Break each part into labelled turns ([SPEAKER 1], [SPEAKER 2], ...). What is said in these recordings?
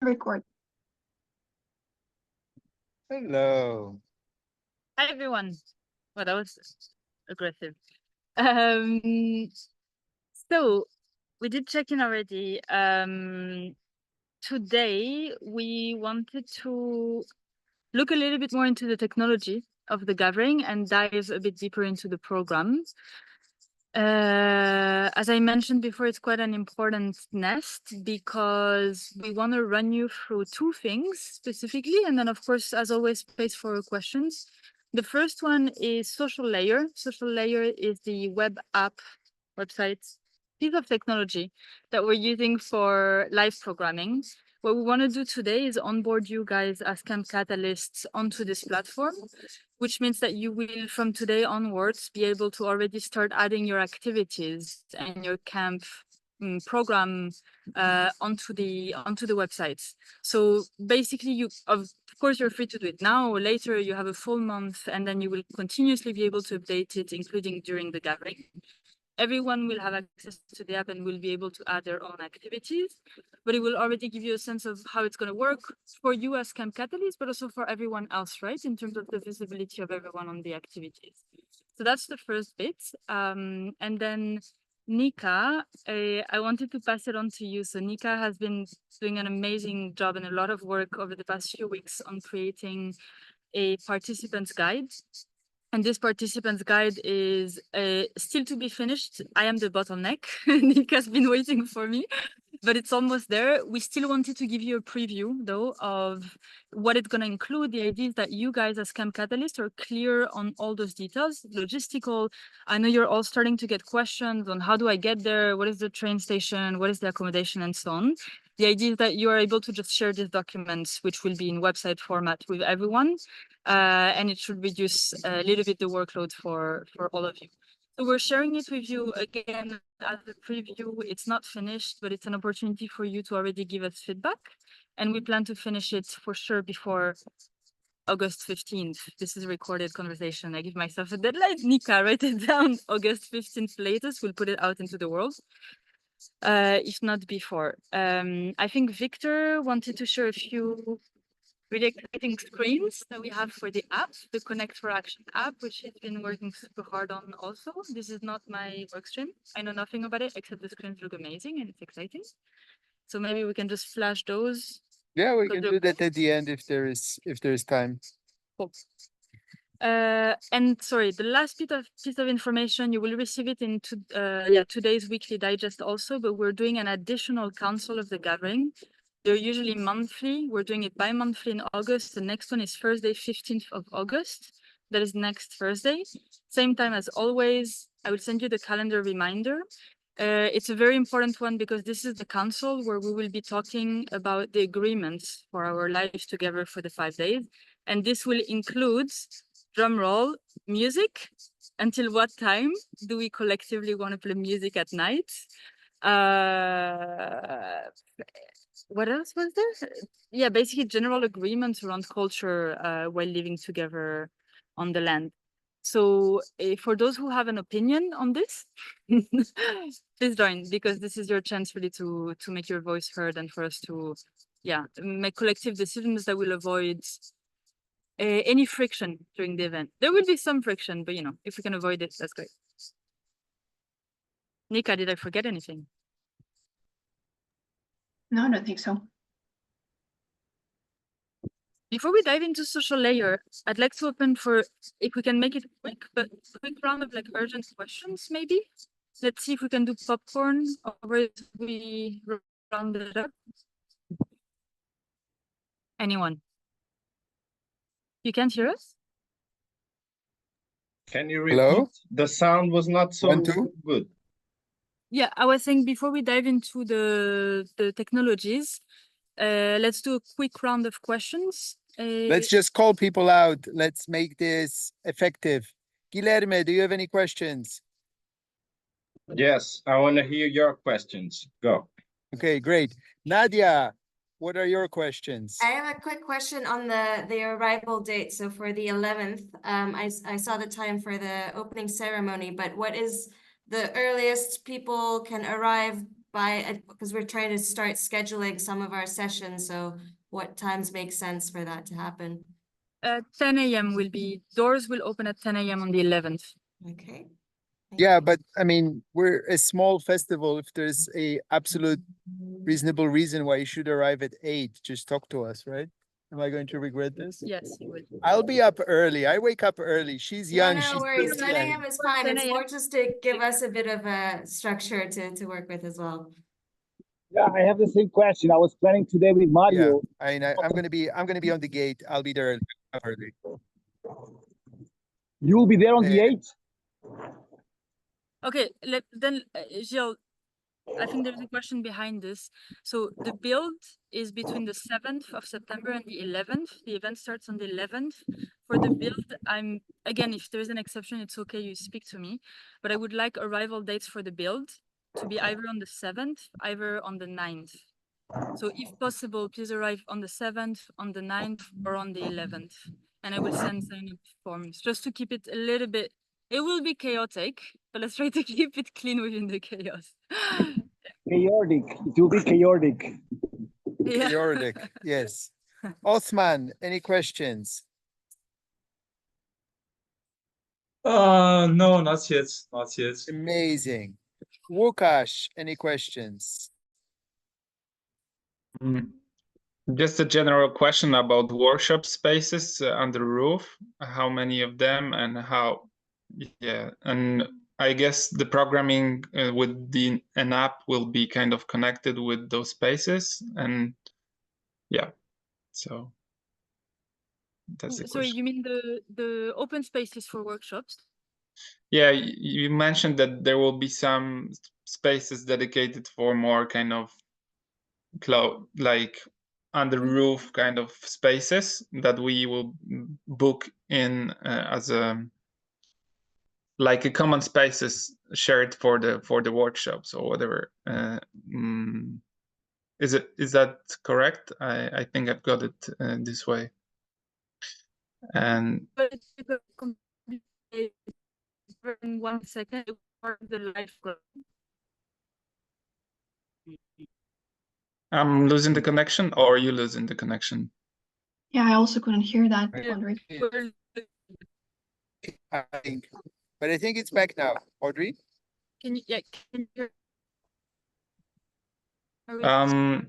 [SPEAKER 1] Record.
[SPEAKER 2] Hello.
[SPEAKER 3] Hi everyone. Well, that was aggressive. Um, so we did check in already. Today we wanted to look a little bit more into the technology of the gathering and dive a bit deeper into the program. As I mentioned before, it's quite an important nest because we want to run you through two things specifically, and then of course, as always, space for questions. The first one is Social Layer. Social Layer is the web app website piece of technology that we're using for live programming. What we want to do today is onboard you guys as Camp Catalysts onto this platform, which means that you will, from today onwards, be able to already start adding your activities and your camp program onto the websites. So basically, you of course you're free to do it now or later. You have a full month, and then you will continuously be able to update it, including during the gathering. Everyone will have access to the app and will be able to add their own activities, but it will already give you a sense of how it's going to work for you as Camp Catalyst, but also for everyone else, right? In terms of the visibility of everyone on the activities. So that's the first bit. And then Nika, I wanted to pass it on to you. So Nika has been doing an amazing job and a lot of work over the past few weeks on creating a participants guide. And this participants guide is still to be finished. I am the bottleneck. Nika's been waiting for me, but it's almost there. We still wanted to give you a preview, though, of what it's going to include. The idea is that you guys as Camp Catalyst are clear on all those details. Logistical, I know you're all starting to get questions on how do I get there? What is the train station? What is the accommodation and so on. The idea is that you are able to just share these documents, which will be in website format with everyone. And it should reduce a little bit the workload for all of you. So we're sharing it with you again as a preview. It's not finished, but it's an opportunity for you to already give us feedback. And we plan to finish it for sure before August 15th. This is a recorded conversation. I give myself a deadline. Nika, write it down. August 15th latest. We'll put it out into the world. If not before. I think Victor wanted to share a few really exciting screens that we have for the app, the Connect for Action app, which he's been working super hard on also. This is not my work stream. I know nothing about it, except the screens look amazing and it's exciting. So maybe we can just flash those.
[SPEAKER 2] Yeah, we can do that at the end if there's time.
[SPEAKER 3] Cool. And sorry, the last piece of information, you will receive it in today's weekly digest also, but we're doing an additional council of the gathering. They're usually monthly. We're doing it bi-monthly in August. The next one is Thursday, 15th of August. That is next Thursday. Same time as always. I will send you the calendar reminder. It's a very important one because this is the council where we will be talking about the agreements for our lives together for the 5 days. And this will include, drum roll, music. Until what time do we collectively want to play music at night? What else was there? Yeah, basically general agreements around culture while living together on the land. So for those who have an opinion on this, please join, because this is your chance really to make your voice heard and for us to, make collective decisions that will avoid any friction during the event. There will be some friction, but if we can avoid it, that's great. Nika, did I forget anything?
[SPEAKER 1] No, I don't think so.
[SPEAKER 3] Before we dive into Social Layer, I'd like to open for, if we can make it quick, but quick round of like urgent questions, maybe. Let's see if we can do popcorn or if we round it up. Anyone? You can't hear us?
[SPEAKER 4] Can you repeat?
[SPEAKER 2] Hello?
[SPEAKER 4] The sound was not so
[SPEAKER 2] 1, 2.
[SPEAKER 4] good.
[SPEAKER 3] Yeah, I was saying before we dive into the technologies, let's do a quick round of questions.
[SPEAKER 2] Let's just call people out. Let's make this effective. Guilherme, do you have any questions?
[SPEAKER 4] Yes, I want to hear your questions. Go.
[SPEAKER 2] Okay, great. Nadia, what are your questions?
[SPEAKER 5] I have a quick question on the arrival date. So for the 11th, I saw the time for the opening ceremony, but what is the earliest people can arrive by, because we're trying to start scheduling some of our sessions, so what times make sense for that to happen?
[SPEAKER 3] 10 a.m. doors will open at 10 a.m. on the 11th.
[SPEAKER 5] Okay. Thank
[SPEAKER 2] Yeah,
[SPEAKER 5] you.
[SPEAKER 2] but I mean, we're a small festival. If there's a absolute reasonable reason why you should arrive at 8, just talk to us, right? Am I going to regret this?
[SPEAKER 3] Yes, you will.
[SPEAKER 2] I'll be up early. I wake up early. She's
[SPEAKER 5] Yeah,
[SPEAKER 2] young.
[SPEAKER 5] no
[SPEAKER 2] She's
[SPEAKER 5] worries.
[SPEAKER 2] busy
[SPEAKER 5] 10
[SPEAKER 2] and-
[SPEAKER 5] a.m. is fine.
[SPEAKER 3] 10
[SPEAKER 5] It's
[SPEAKER 3] a.m.
[SPEAKER 5] more just to give us a bit of a structure to work with as well.
[SPEAKER 1] Yeah, I have the same question. I was planning today with
[SPEAKER 2] Yeah,
[SPEAKER 1] Mario.
[SPEAKER 2] I'm gonna be on the gate. I'll be there early.
[SPEAKER 1] You will be there on the
[SPEAKER 2] Uh,
[SPEAKER 1] 8th?
[SPEAKER 3] Okay, Gilles, I think there's a question behind this. So the build is between the 7th of September and the 11th. The event starts on the 11th. For the build, again, if there's an exception, it's okay, you speak to me. But I would like arrival dates for the build to be either on the 7th, either on the 9th. So if possible, please arrive on the 7th, on the 9th, or on the 11th. And I will send sign-up forms just to keep it a little bit. It will be chaotic, but let's try to keep it clean within the chaos.
[SPEAKER 1] Chaotic. It will be chaotic.
[SPEAKER 3] Yeah.
[SPEAKER 2] Chaotic, yes. Othman, any questions?
[SPEAKER 6] No, not yet. Not yet.
[SPEAKER 2] Amazing. Łukasz, any questions?
[SPEAKER 6] Just a general question about workshop spaces on the roof. How many of them and how? Yeah, and I guess the programming with an app will be kind of connected with those spaces, and yeah, so that's the
[SPEAKER 3] Sorry,
[SPEAKER 6] question.
[SPEAKER 3] you mean the open spaces for workshops?
[SPEAKER 6] Yeah, you mentioned that there will be some spaces dedicated for more kind of like on the roof kind of spaces that we will book in as a like a common spaces shared for the workshops or whatever. Is that correct? I think I've got it this way. And
[SPEAKER 3] But in 1 second, for the live club.
[SPEAKER 6] I'm losing the connection, or are you losing the connection?
[SPEAKER 7] Yeah, I also couldn't hear that,
[SPEAKER 2] Yeah.
[SPEAKER 7] Audrey.
[SPEAKER 2] I think, but I think it's back now. Audrey?
[SPEAKER 3] Can you hear? Are we-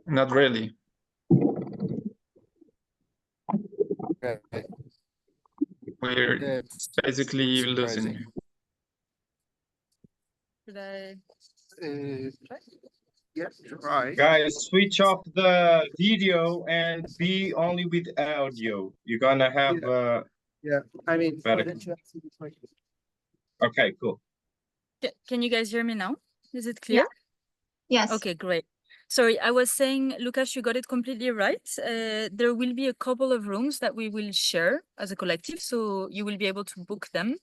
[SPEAKER 6] Not really.
[SPEAKER 2] Okay.
[SPEAKER 6] We're
[SPEAKER 2] That's
[SPEAKER 6] basically losing
[SPEAKER 2] surprising.
[SPEAKER 6] you.
[SPEAKER 3] Should I?
[SPEAKER 2] Yes, try.
[SPEAKER 4] Guys, switch off the video and be only with audio. You're gonna have,
[SPEAKER 2] I mean,
[SPEAKER 4] Better.
[SPEAKER 2] why don't you answer the question?
[SPEAKER 4] okay, cool.
[SPEAKER 3] Can you guys hear me now? Is it clear?
[SPEAKER 7] Yes.
[SPEAKER 3] Okay, great. Sorry, I was saying, Lucas, you got it completely right. There will be a couple of rooms that we will share as a collective, so you will be able to book them.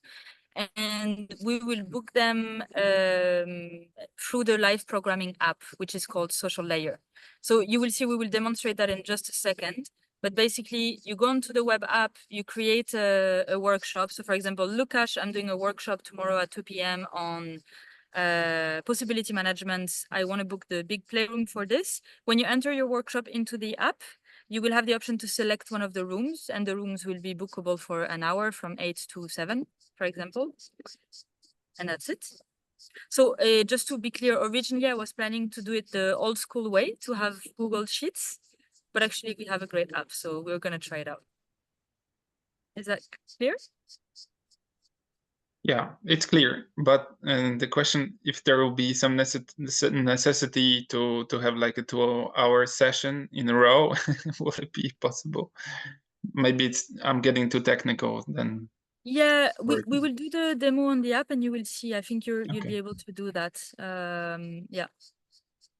[SPEAKER 3] And we will book them through the live programming app, which is called Social Layer. So you will see, we will demonstrate that in just a second. But basically, you go onto the web app, you create a workshop. So for example, Lucas, I'm doing a workshop tomorrow at 2 p.m. on possibility management. I want to book the big playroom for this. When you enter your workshop into the app, you will have the option to select one of the rooms, and the rooms will be bookable for an hour from 8 to 7, for example. And that's it. So just to be clear, originally I was planning to do it the old school way, to have Google Sheets, but actually we have a great app, so we're going to try it out. Is that clear?
[SPEAKER 6] Yeah, it's clear. But the question, if there will be some necessity to have like a 2-hour session in a row, will it be possible? Maybe I'm getting too technical then.
[SPEAKER 3] Yeah, we
[SPEAKER 6] Or-
[SPEAKER 3] will do the demo on the app and you will see. I think you'll
[SPEAKER 6] Okay.
[SPEAKER 3] be able to do that. Yeah.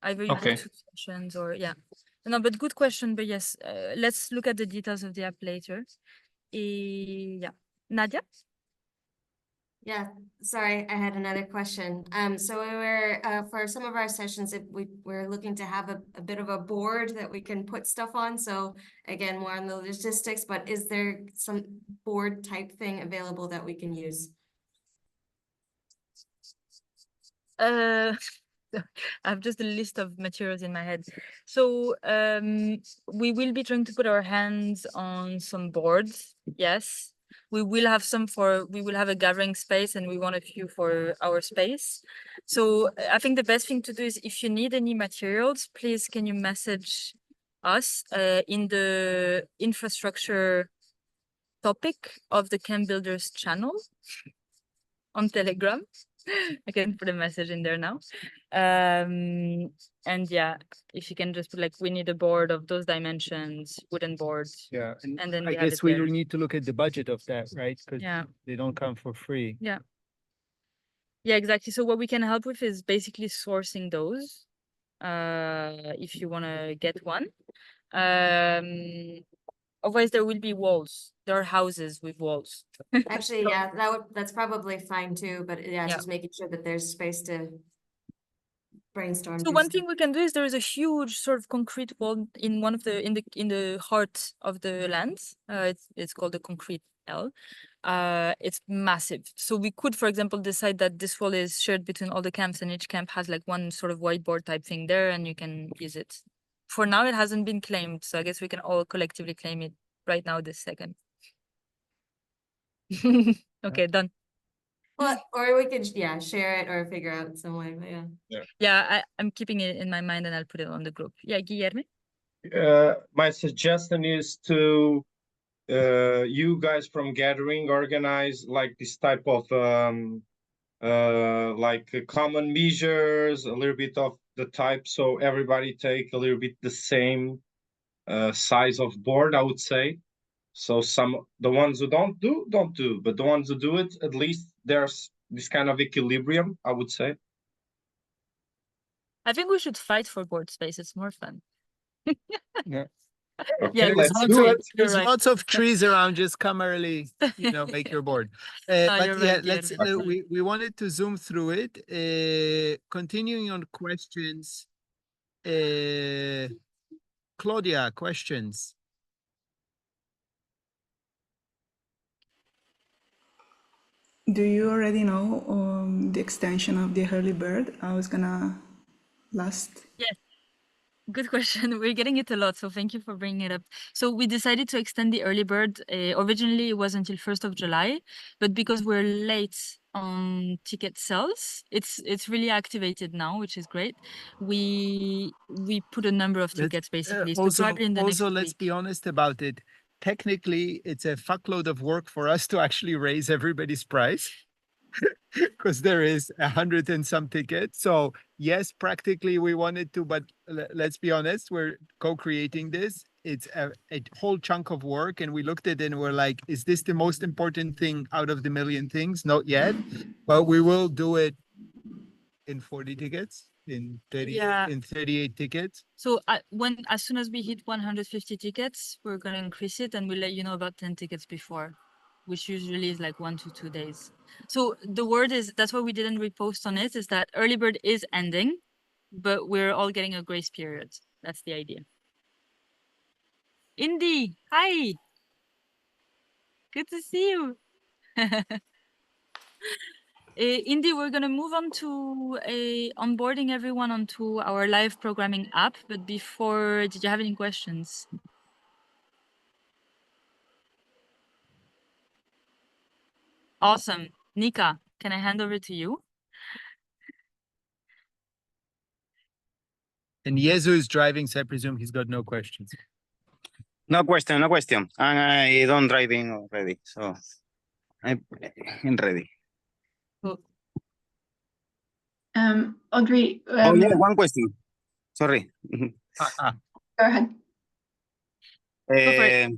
[SPEAKER 3] Either you
[SPEAKER 6] Okay.
[SPEAKER 3] book 2 sessions or yeah. No, but good question. But yes, let's look at the details of the app later. Yeah. Nadia?
[SPEAKER 5] Yeah, sorry, I had another question. So we were, for some of our sessions, we're looking to have a bit of a board that we can put stuff on. So again, more on the logistics, but is there some board type thing available that we can use?
[SPEAKER 3] I have just a list of materials in my head. So we will be trying to put our hands on some boards. Yes. We will have we will have a gathering space and we want a few for our space. So I think the best thing to do is if you need any materials, please can you message us in the infrastructure topic of the Camp Builders channel on Telegram. I can put a message in there now. And yeah, if you can just put like, we need a board of those dimensions, wooden boards.
[SPEAKER 2] Yeah,
[SPEAKER 3] And then
[SPEAKER 2] I
[SPEAKER 3] we have
[SPEAKER 2] guess
[SPEAKER 3] it
[SPEAKER 2] we
[SPEAKER 3] there.
[SPEAKER 2] need to look at the budget of that, right? Because
[SPEAKER 3] Yeah.
[SPEAKER 2] they don't come for free.
[SPEAKER 3] Yeah, exactly. So what we can help with is basically sourcing those, if you want to get one. Otherwise there will be walls. There are houses with walls.
[SPEAKER 5] Actually, yeah, that's probably fine too, but yeah,
[SPEAKER 3] Yeah.
[SPEAKER 5] just making sure that there's space to brainstorm.
[SPEAKER 3] So
[SPEAKER 5] do
[SPEAKER 3] one
[SPEAKER 5] stuff.
[SPEAKER 3] thing we can do is there is a huge sort of concrete wall in one of the in the heart of the land. It's called the concrete L. It's massive. So we could, for example, decide that this wall is shared between all the camps and each camp has like one sort of whiteboard type thing there and you can use it. For now, it hasn't been claimed. So I guess we can all collectively claim it right now this second. Okay, done.
[SPEAKER 5] Well, or we could, yeah, share it or figure out some way, but yeah.
[SPEAKER 3] Yeah, I'm keeping it in my mind and I'll put it on the group. Yeah, Guilherme?
[SPEAKER 4] My suggestion is to you guys from Gathering organize like this type of like common measures, a little bit of the type, so everybody take a little bit the same size of board, I would say. So the ones who don't do, but the ones who do it, at least there's this kind of equilibrium, I would say.
[SPEAKER 3] I think we should fight for board space. It's more fun.
[SPEAKER 2] Yeah.
[SPEAKER 4] Okay,
[SPEAKER 3] Yeah,
[SPEAKER 4] let's
[SPEAKER 3] you're
[SPEAKER 4] do
[SPEAKER 3] right.
[SPEAKER 4] it.
[SPEAKER 3] You're
[SPEAKER 2] There's
[SPEAKER 3] right.
[SPEAKER 2] lots of trees around. Just come early, make your board. But
[SPEAKER 3] you're
[SPEAKER 2] yeah,
[SPEAKER 3] right,
[SPEAKER 2] let's.
[SPEAKER 3] Guilherme.
[SPEAKER 2] We wanted to zoom through it. Continuing on questions. Claudia, questions.
[SPEAKER 8] Do you already know the extension of the early bird? How it's gonna last?
[SPEAKER 3] Yes. Good question. We're getting it a lot, so thank you for bringing it up. So we decided to extend the early bird. Originally, it was until 1st of July, but because we're late on ticket sales, it's really activated now, which is great. We put a number of tickets basically. So probably in the next
[SPEAKER 2] let's
[SPEAKER 3] week.
[SPEAKER 2] be honest about it. Technically, it's a fuckload of work for us to actually raise everybody's price. Because there is 100 and some tickets. So yes, practically we wanted to, but let's be honest, we're co-creating this. It's a whole chunk of work and we looked at it and we're like, is this the most important thing out of the million things? Not yet, but we will do it in 40 tickets, in 30,
[SPEAKER 3] Yeah.
[SPEAKER 2] in 38 tickets.
[SPEAKER 3] So as soon as we hit 150 tickets, we're gonna increase it and we'll let you know about 10 tickets before, which usually is like 1 to 2 days. So the word is, that's why we didn't repost on it, is that early bird is ending, but we're all getting a grace period. That's the idea. Indy, hi. Good to see you. Indy, we're gonna move on to onboarding everyone onto our live programming app. But before, did you have any questions? Awesome. Nika, can I hand over to you?
[SPEAKER 2] And Yezu is driving, so I presume he's got no questions.
[SPEAKER 9] No question, no question. And I don't driving already, so I'm ready.
[SPEAKER 3] Cool.
[SPEAKER 7] Audrey,
[SPEAKER 9] Oh yeah, one question. Sorry.
[SPEAKER 7] go ahead.
[SPEAKER 3] for it.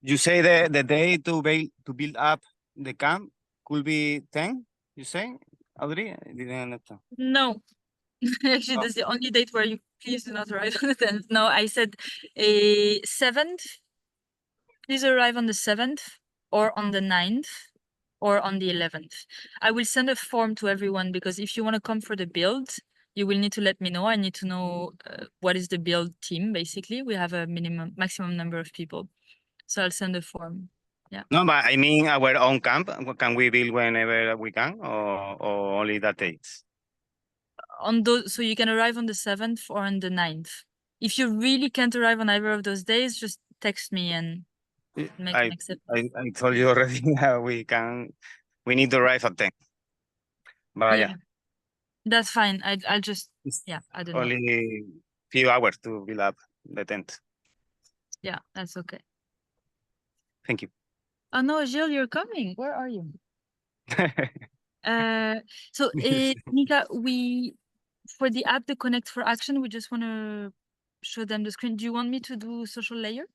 [SPEAKER 9] You say the day to build up the camp could be 10, you say, Audrey? I didn't understand.
[SPEAKER 3] No, actually,
[SPEAKER 9] Oh.
[SPEAKER 3] that's the only date where you please do not arrive on the 10th. No, I said a 7th. Please arrive on the 7th or on the 9th or on the 11th. I will send a form to everyone because if you want to come for the build, you will need to let me know. I need to know what is the build team, basically. We have a maximum number of people. So I'll send a form.
[SPEAKER 9] No, but I mean our own camp. Can we build whenever we can, or only that dates?
[SPEAKER 3] On those, so you can arrive on the 7th or on the 9th. If you really can't arrive on either of those days, just text me and make an acceptance.
[SPEAKER 9] I told you already that we need to arrive at 10. But yeah,
[SPEAKER 3] That's fine. I'll just,
[SPEAKER 9] it's
[SPEAKER 3] I don't know.
[SPEAKER 9] only few hours to build up the tent.
[SPEAKER 3] Yeah, that's okay.
[SPEAKER 9] Thank you.
[SPEAKER 3] Oh no, Gilles, you're coming. Where are you? So Nika, for the app, the Connect for Action, we just want to show them the screen. Do you want me to do social layer?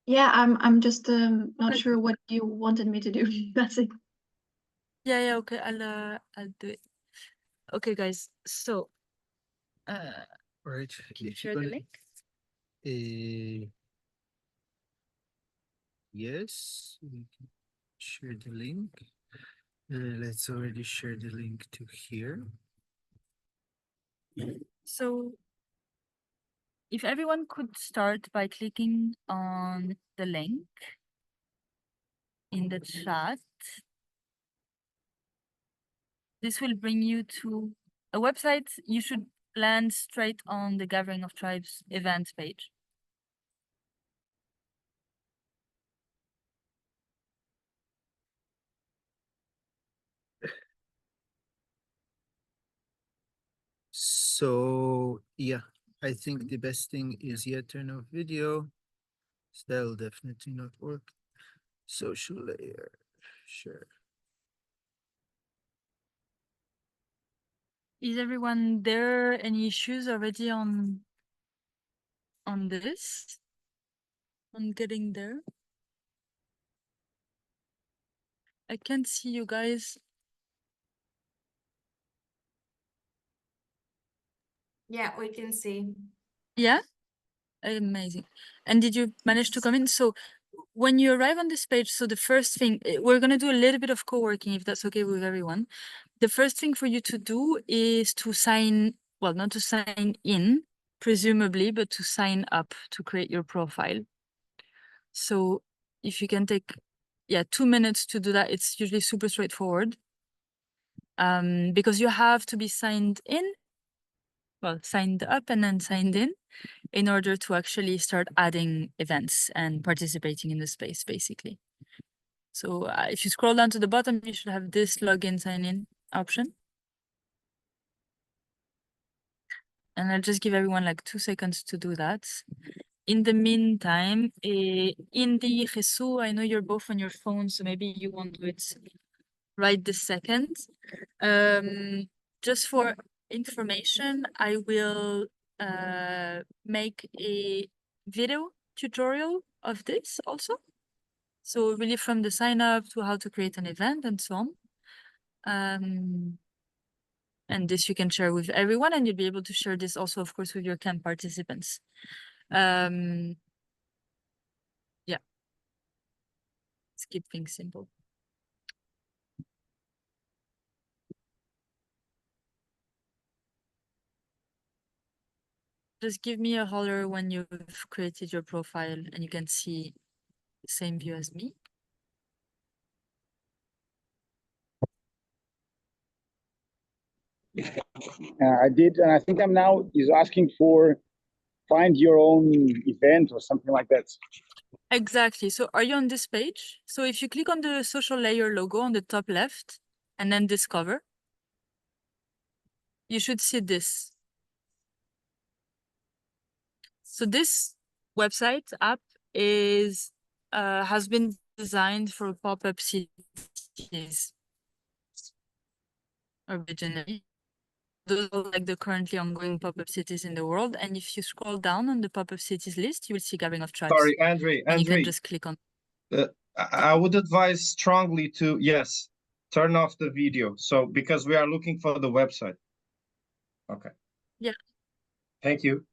[SPEAKER 7] Yeah, I'm just not
[SPEAKER 3] Okay.
[SPEAKER 7] sure what you wanted me to do. That's it.
[SPEAKER 3] Yeah, okay. I'll do it. Okay, guys. So,
[SPEAKER 2] Right.
[SPEAKER 3] can you share the link?
[SPEAKER 2] Yes, we can share the link. Let's already share the link to here.
[SPEAKER 3] So, if everyone could start by clicking on the link in the chat, this will bring you to a website. You should land straight on the Gathering of Tribes event page.
[SPEAKER 2] So yeah, I think the best thing is turn off video. So that'll definitely not work. Social layer, sure.
[SPEAKER 3] Is everyone there? Any issues already on this? On getting there? I can't see you guys.
[SPEAKER 5] Yeah, we can see.
[SPEAKER 3] Yeah? Amazing. And did you manage to come in? So when you arrive on this page, so the first thing, we're going to do a little bit of co-working if that's okay with everyone. The first thing for you to do is to sign, well, not to sign in, presumably, but to sign up to create your profile. So if you can take, 2 minutes to do that, it's usually super straightforward. Because you have to be signed in, well, signed up and then signed in order to actually start adding events and participating in the space, basically. So if you scroll down to the bottom, you should have this login sign in option. And I'll just give everyone like 2 seconds to do that. In the meantime, Indy, Jesus, I know you're both on your phone, so maybe you won't do it right this second. Just for information, I will make a video tutorial of this also. So really from the sign up to how to create an event and so on. And this you can share with everyone, and you'll be able to share this also, of course, with your camp participants. Yeah. Let's keep things simple. Just give me a holler when you've created your profile and you can see the same view as me.
[SPEAKER 1] I did, and I think I'm now is asking for find your own event or something like that.
[SPEAKER 3] Exactly. So are you on this page? So if you click on the social layer logo on the top left and then discover, you should see this. So this website app is has been designed for pop-up cities originally. Those are like the currently ongoing pop-up cities in the world. And if you scroll down on the pop-up cities list, you will see Gathering of Tribes.
[SPEAKER 4] Sorry, Andre.
[SPEAKER 3] And you can just click on.
[SPEAKER 4] I would advise strongly to, yes, turn off the video. So, because we are looking for the website. Okay.
[SPEAKER 3] Yeah.
[SPEAKER 4] Thank you.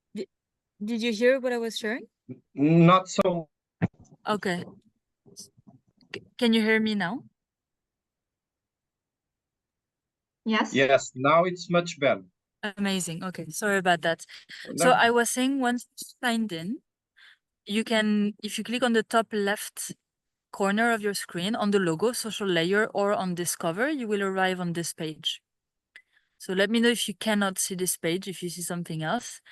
[SPEAKER 3] Did you hear what I was sharing?
[SPEAKER 4] Not so.
[SPEAKER 3] Okay. Can you hear me now?
[SPEAKER 7] Yes.
[SPEAKER 4] Yes, now it's much better.
[SPEAKER 3] Amazing. Okay, sorry about that. So I was saying once signed in, you can, if you click on the top left corner of your screen on the logo, social layer, or on Discover, you will arrive on this page. So let me know if you cannot see this page, if you see something else.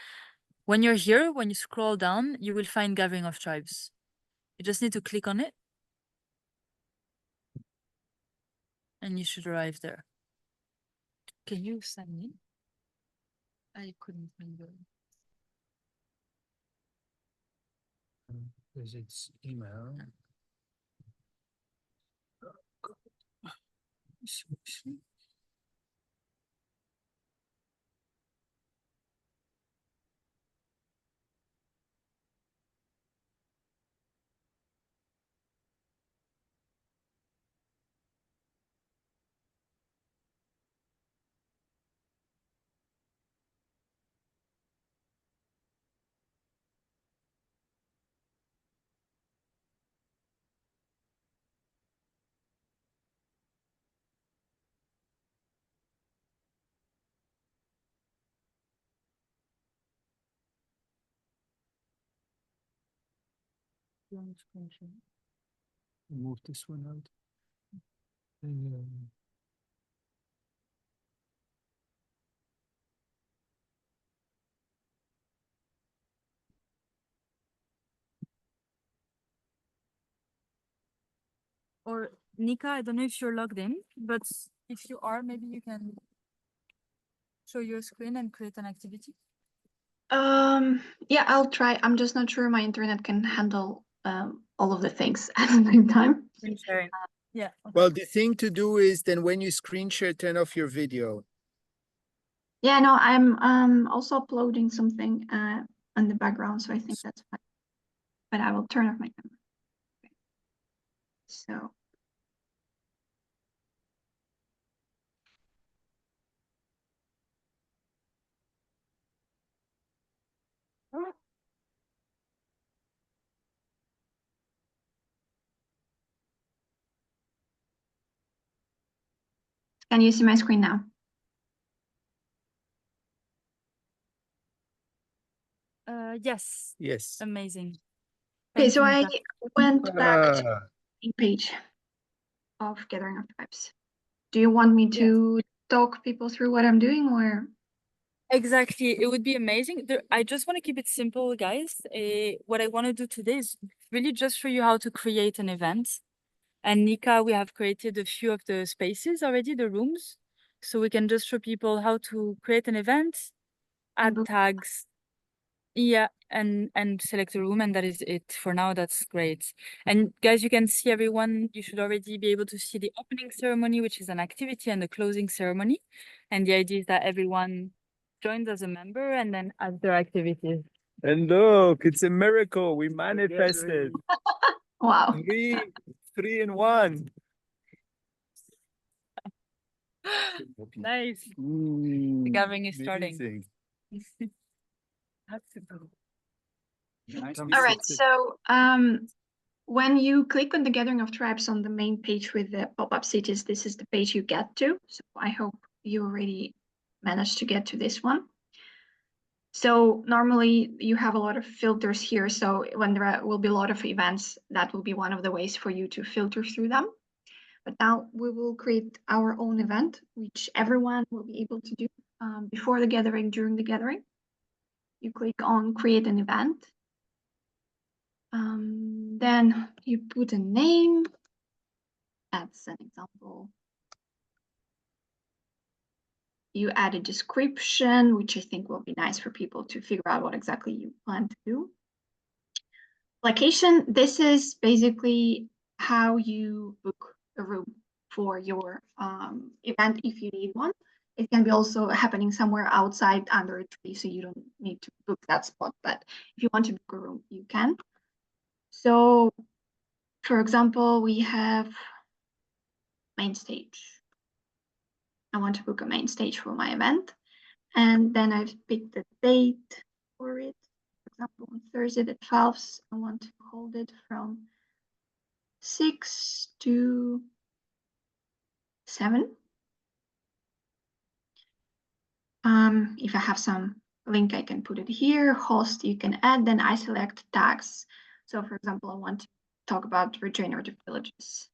[SPEAKER 3] When you're here, when you scroll down, you will find Gathering of Tribes. You just need to click on it. And you should arrive there. Can you sign in? I couldn't find the...
[SPEAKER 2] Because it's email. Move this one out.
[SPEAKER 3] Or Nika, I don't know if you're logged in, but if you are, maybe you can show your screen and create an activity.
[SPEAKER 7] Yeah, I'll try. I'm just not sure my internet can handle all of the things at the same time.
[SPEAKER 3] Screen sharing. Yeah.
[SPEAKER 2] Well, the thing to do is then when you screen share, turn off your video.
[SPEAKER 7] Yeah, no, I'm also uploading something on the background, so I think that's fine. But I will turn off my camera. Okay. So. Can you see my screen now?
[SPEAKER 3] Yes.
[SPEAKER 2] Yes.
[SPEAKER 3] Amazing.
[SPEAKER 7] Okay,
[SPEAKER 3] Thank
[SPEAKER 7] so
[SPEAKER 3] you,
[SPEAKER 7] I
[SPEAKER 3] Nika.
[SPEAKER 7] went back to the main page of Gathering of Tribes. Do you want me to talk people through what I'm doing, or?
[SPEAKER 3] Exactly. It would be amazing. I just want to keep it simple, guys. What I want to do today is really just show you how to create an event. And Nika, we have created a few of the spaces already, the rooms. So we can just show people how to create an event, add tags. Yeah, and select a room, and that is it. For now, that's great. And guys, you can see everyone, you should already be able to see the opening ceremony, which is an activity, and the closing ceremony. And the idea is that everyone joins as a member and then adds their activities.
[SPEAKER 2] And look, it's a miracle. We manifested.
[SPEAKER 7] Wow.
[SPEAKER 2] Three in one.
[SPEAKER 3] Nice. The gathering is starting.
[SPEAKER 7] All right, so when you click on the Gathering of Tribes on the main page with the pop-up cities, this is the page you get to. So I hope you already managed to get to this one. So normally you have a lot of filters here. So when there will be a lot of events, that will be one of the ways for you to filter through them. But now we will create our own event, which everyone will be able to do before the gathering, during the gathering. You click on create an event. Then you put a name. That's an example. You add a description, which I think will be nice for people to figure out what exactly you plan to do. Location, this is basically how you book a room for your event if you need one. It can be also happening somewhere outside under a tree, so you don't need to book that spot. But if you want to book a room, you can. So, for example, we have main stage. I want to book a main stage for my event. And then I've picked the date for it. For example, on Thursday the 12th, I want to hold it from 6 to 7. If I have some link, I can put it here. Host, you can add. Then I select tags. So for example, I want to talk about regenerative villages.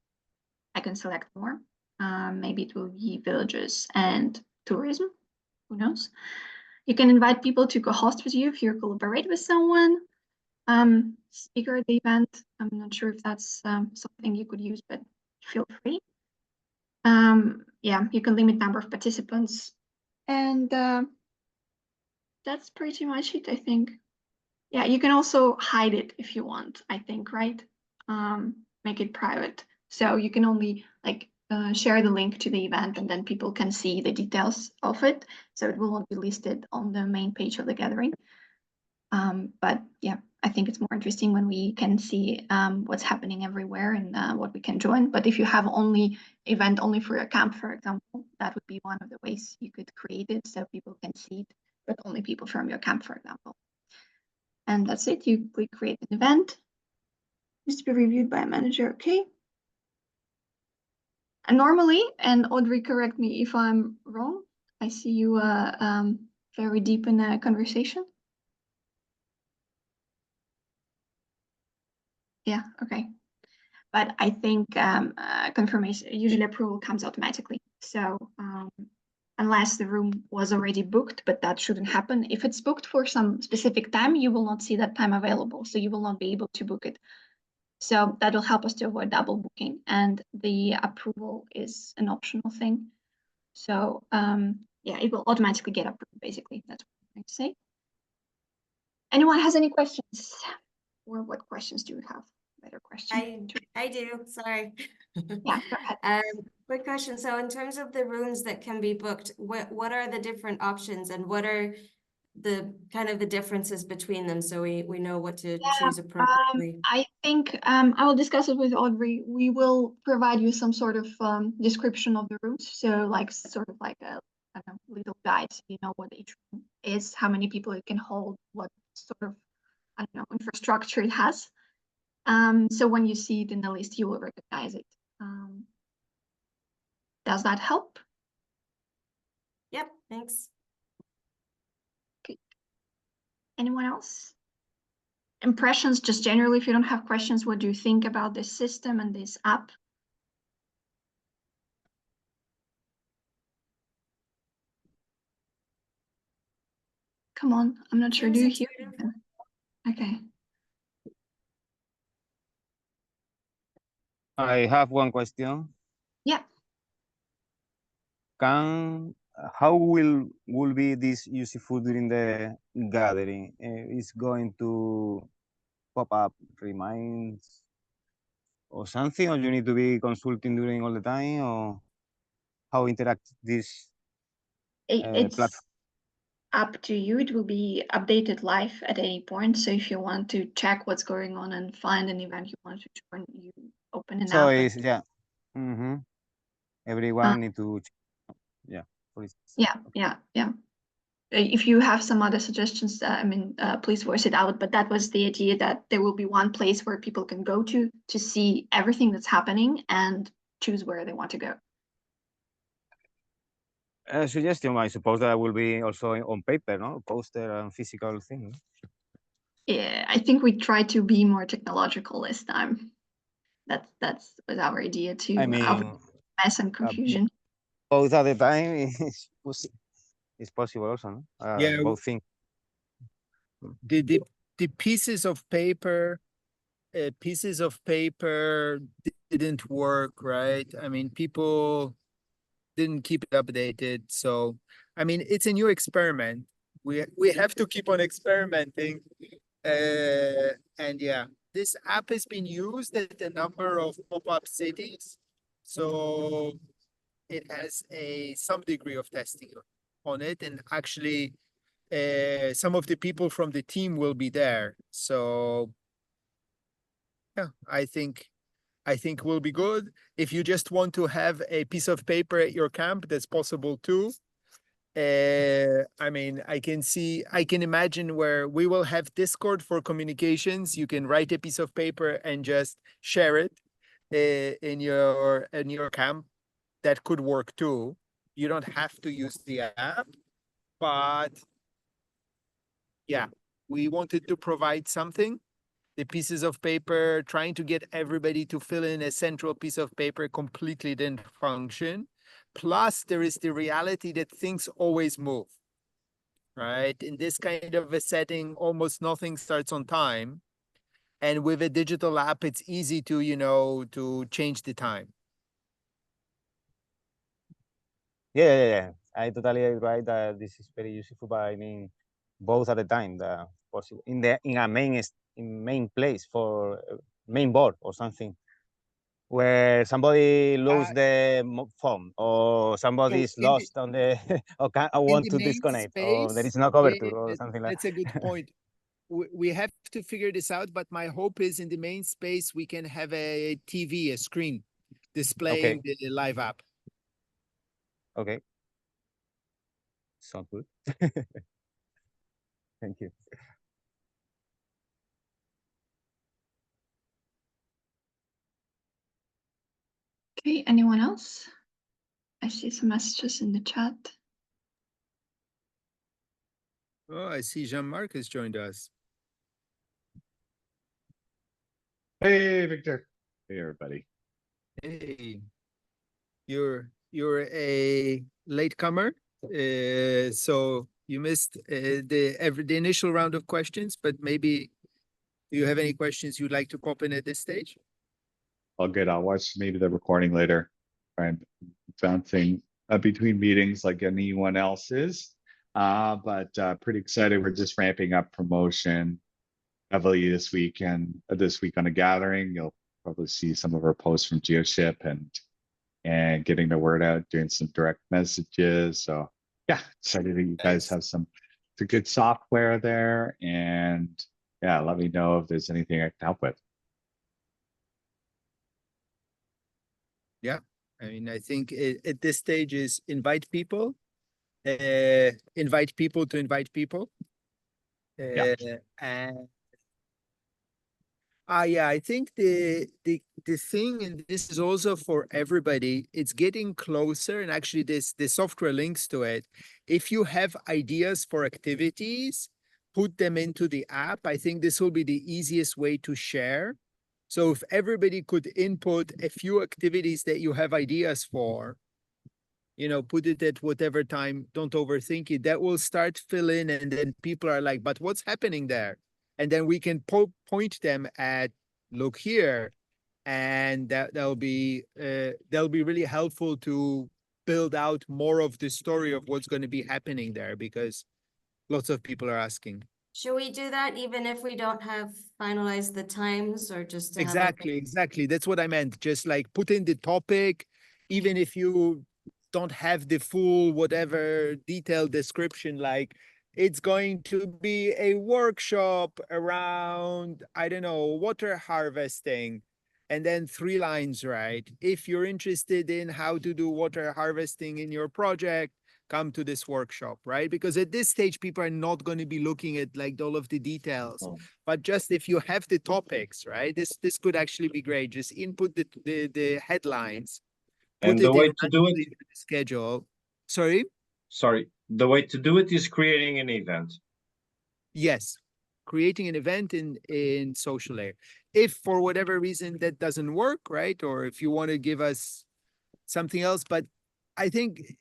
[SPEAKER 7] I can select more. Maybe it will be villages and tourism, who knows? You can invite people to co-host with you if you collaborate with someone. Speaker at the event, I'm not sure if that's something you could use, but feel free. Yeah, you can limit number of participants. And that's pretty much it, I think. Yeah, you can also hide it if you want, I think, right? Make it private. So you can only like share the link to the event and then people can see the details of it. So it will not be listed on the main page of the gathering. But yeah, I think it's more interesting when we can see what's happening everywhere and what we can join. But if you have only event only for your camp, for example, that would be one of the ways you could create it so people can see it, but only people from your camp, for example. And that's it. You click create an event. Needs to be reviewed by a manager. Okay. And normally, and Audrey, correct me if I'm wrong. I see you very deep in a conversation. Yeah. Okay. But I think confirmation, usually approval comes automatically. So unless the room was already booked, but that shouldn't happen. If it's booked for some specific time, you will not see that time available. So you will not be able to book it. So that will help us to avoid double booking. And the approval is an optional thing. So yeah, it will automatically get approved, basically. That's what I'm going to say. Anyone has any questions? Or what questions do you have? Better question.
[SPEAKER 5] I do, sorry.
[SPEAKER 7] Yeah, go ahead.
[SPEAKER 5] Quick question. So in terms of the rooms that can be booked, what are the different options and what are the kind of the differences between them so we know what to choose appropriately?
[SPEAKER 7] I think I will discuss it with Audrey. We will provide you some sort of description of the rooms. So like sort of like a I don't know, little guide so you know what each room is, how many people it can hold, what sort of I don't know infrastructure it has. So when you see it in the list, you will recognize it. Does that help?
[SPEAKER 5] Yep, thanks.
[SPEAKER 7] Okay. Anyone else? Impressions, just generally, if you don't have questions, what do you think about this system and this app? Come on, I'm not sure. Do you hear me? Okay.
[SPEAKER 9] I have one question.
[SPEAKER 7] Yeah.
[SPEAKER 9] How will be this useful during the gathering? Is going to pop up reminds or something, or you need to be consulting during all the time, or how interact this
[SPEAKER 7] It's
[SPEAKER 9] platform?
[SPEAKER 7] up to you. It will be updated live at any point. So if you want to check what's going on and find an event you want to join, you open an
[SPEAKER 9] So
[SPEAKER 7] app.
[SPEAKER 9] it's yeah. Everyone need to
[SPEAKER 7] Yeah. If you have some other suggestions, please voice it out. But that was the idea, that there will be one place where people can go to see everything that's happening and choose where they want to go.
[SPEAKER 9] A suggestion, I suppose that will be also on paper, no? Poster and physical thing. No?
[SPEAKER 7] Yeah, I think we try to be more technological this time. That's was our idea to avoid mess and confusion.
[SPEAKER 9] Both at the time is possible also, no?
[SPEAKER 2] Yeah,
[SPEAKER 9] both things.
[SPEAKER 2] The pieces of paper didn't work, right? I mean, people didn't keep it updated. So, I mean, it's a new experiment. We have to keep on experimenting. And yeah, this app has been used at a number of pop-up cities. So it has some degree of testing on it. And actually, some of the people from the team will be there. So yeah, I think will be good. If you just want to have a piece of paper at your camp, that's possible too. I mean, I can imagine where we will have Discord for communications. You can write a piece of paper and just share it in your camp. That could work too. You don't have to use the app, but yeah, we wanted to provide something the pieces of paper, trying to get everybody to fill in a central piece of paper completely didn't function. Plus, there is the reality that things always move, right? In this kind of a setting, almost nothing starts on time. And with a digital app, it's easy to, you know, to change the time.
[SPEAKER 9] Yeah. I totally agree that this is very useful, but I mean, both at the time, the possible in a main place for main board or something, where somebody lose the phone or somebody is
[SPEAKER 2] in the-
[SPEAKER 9] lost on the or
[SPEAKER 2] In
[SPEAKER 9] want
[SPEAKER 2] the
[SPEAKER 9] to
[SPEAKER 2] main
[SPEAKER 9] disconnect or there
[SPEAKER 2] space,
[SPEAKER 9] is no coverage or something like
[SPEAKER 2] that's a good point. We have to figure this out, but my hope is in the main space, we can have a TV, a screen displaying the live app.
[SPEAKER 9] Okay. Sounds good. Thank you.
[SPEAKER 7] Okay, anyone else? I see some messages in the chat.
[SPEAKER 2] Oh, I see Jean-Marc has joined us.
[SPEAKER 10] Hey, Victor. Hey, everybody.
[SPEAKER 2] Hey, you're a latecomer, so you missed the initial round of questions, but maybe do you have any questions you'd like to pop in at this stage?
[SPEAKER 10] All good. I'll watch maybe the recording later. I'm bouncing between meetings like anyone else is. But pretty excited. We're just ramping up promotion heavily this week and this week on a gathering. You'll probably see some of our posts from GeoShip and getting the word out, doing some direct messages. So yeah, excited that you guys have some good software there. And yeah, let me know if there's anything I can help with.
[SPEAKER 2] Yeah, I mean, I think at this stage is invite people to invite people.
[SPEAKER 10] Yeah.
[SPEAKER 2] And yeah, I think the thing, and this is also for everybody, it's getting closer, and actually the software links to it. If you have ideas for activities, put them into the app. I think this will be the easiest way to share. So if everybody could input a few activities that you have ideas for, you know, put it at whatever time, don't overthink it, that will start fill in, and then people are like, but what's happening there? And then we can point them at, look here, and that'll be really helpful to build out more of the story of what's going to be happening there, because lots of people are asking.
[SPEAKER 5] Should we do that even if we don't have finalized the times, or just to have
[SPEAKER 2] Exactly. That's what I meant. Just like put in the topic, even if you don't have the full whatever detailed description, like it's going to be a workshop around, I don't know, water harvesting. And then 3 lines, right? If you're interested in how to do water harvesting in your project, come to this workshop, right? Because at this stage, people are not going to be looking at like all of the details, but just if you have the topics, right? This could actually be great. Just input the headlines.
[SPEAKER 4] And the way to do it,
[SPEAKER 2] schedule. Sorry,
[SPEAKER 4] the way to do it is creating an event.
[SPEAKER 2] yes, creating an event in Social Layer. If for whatever reason that doesn't work, right? Or if you want to give us something else, but I think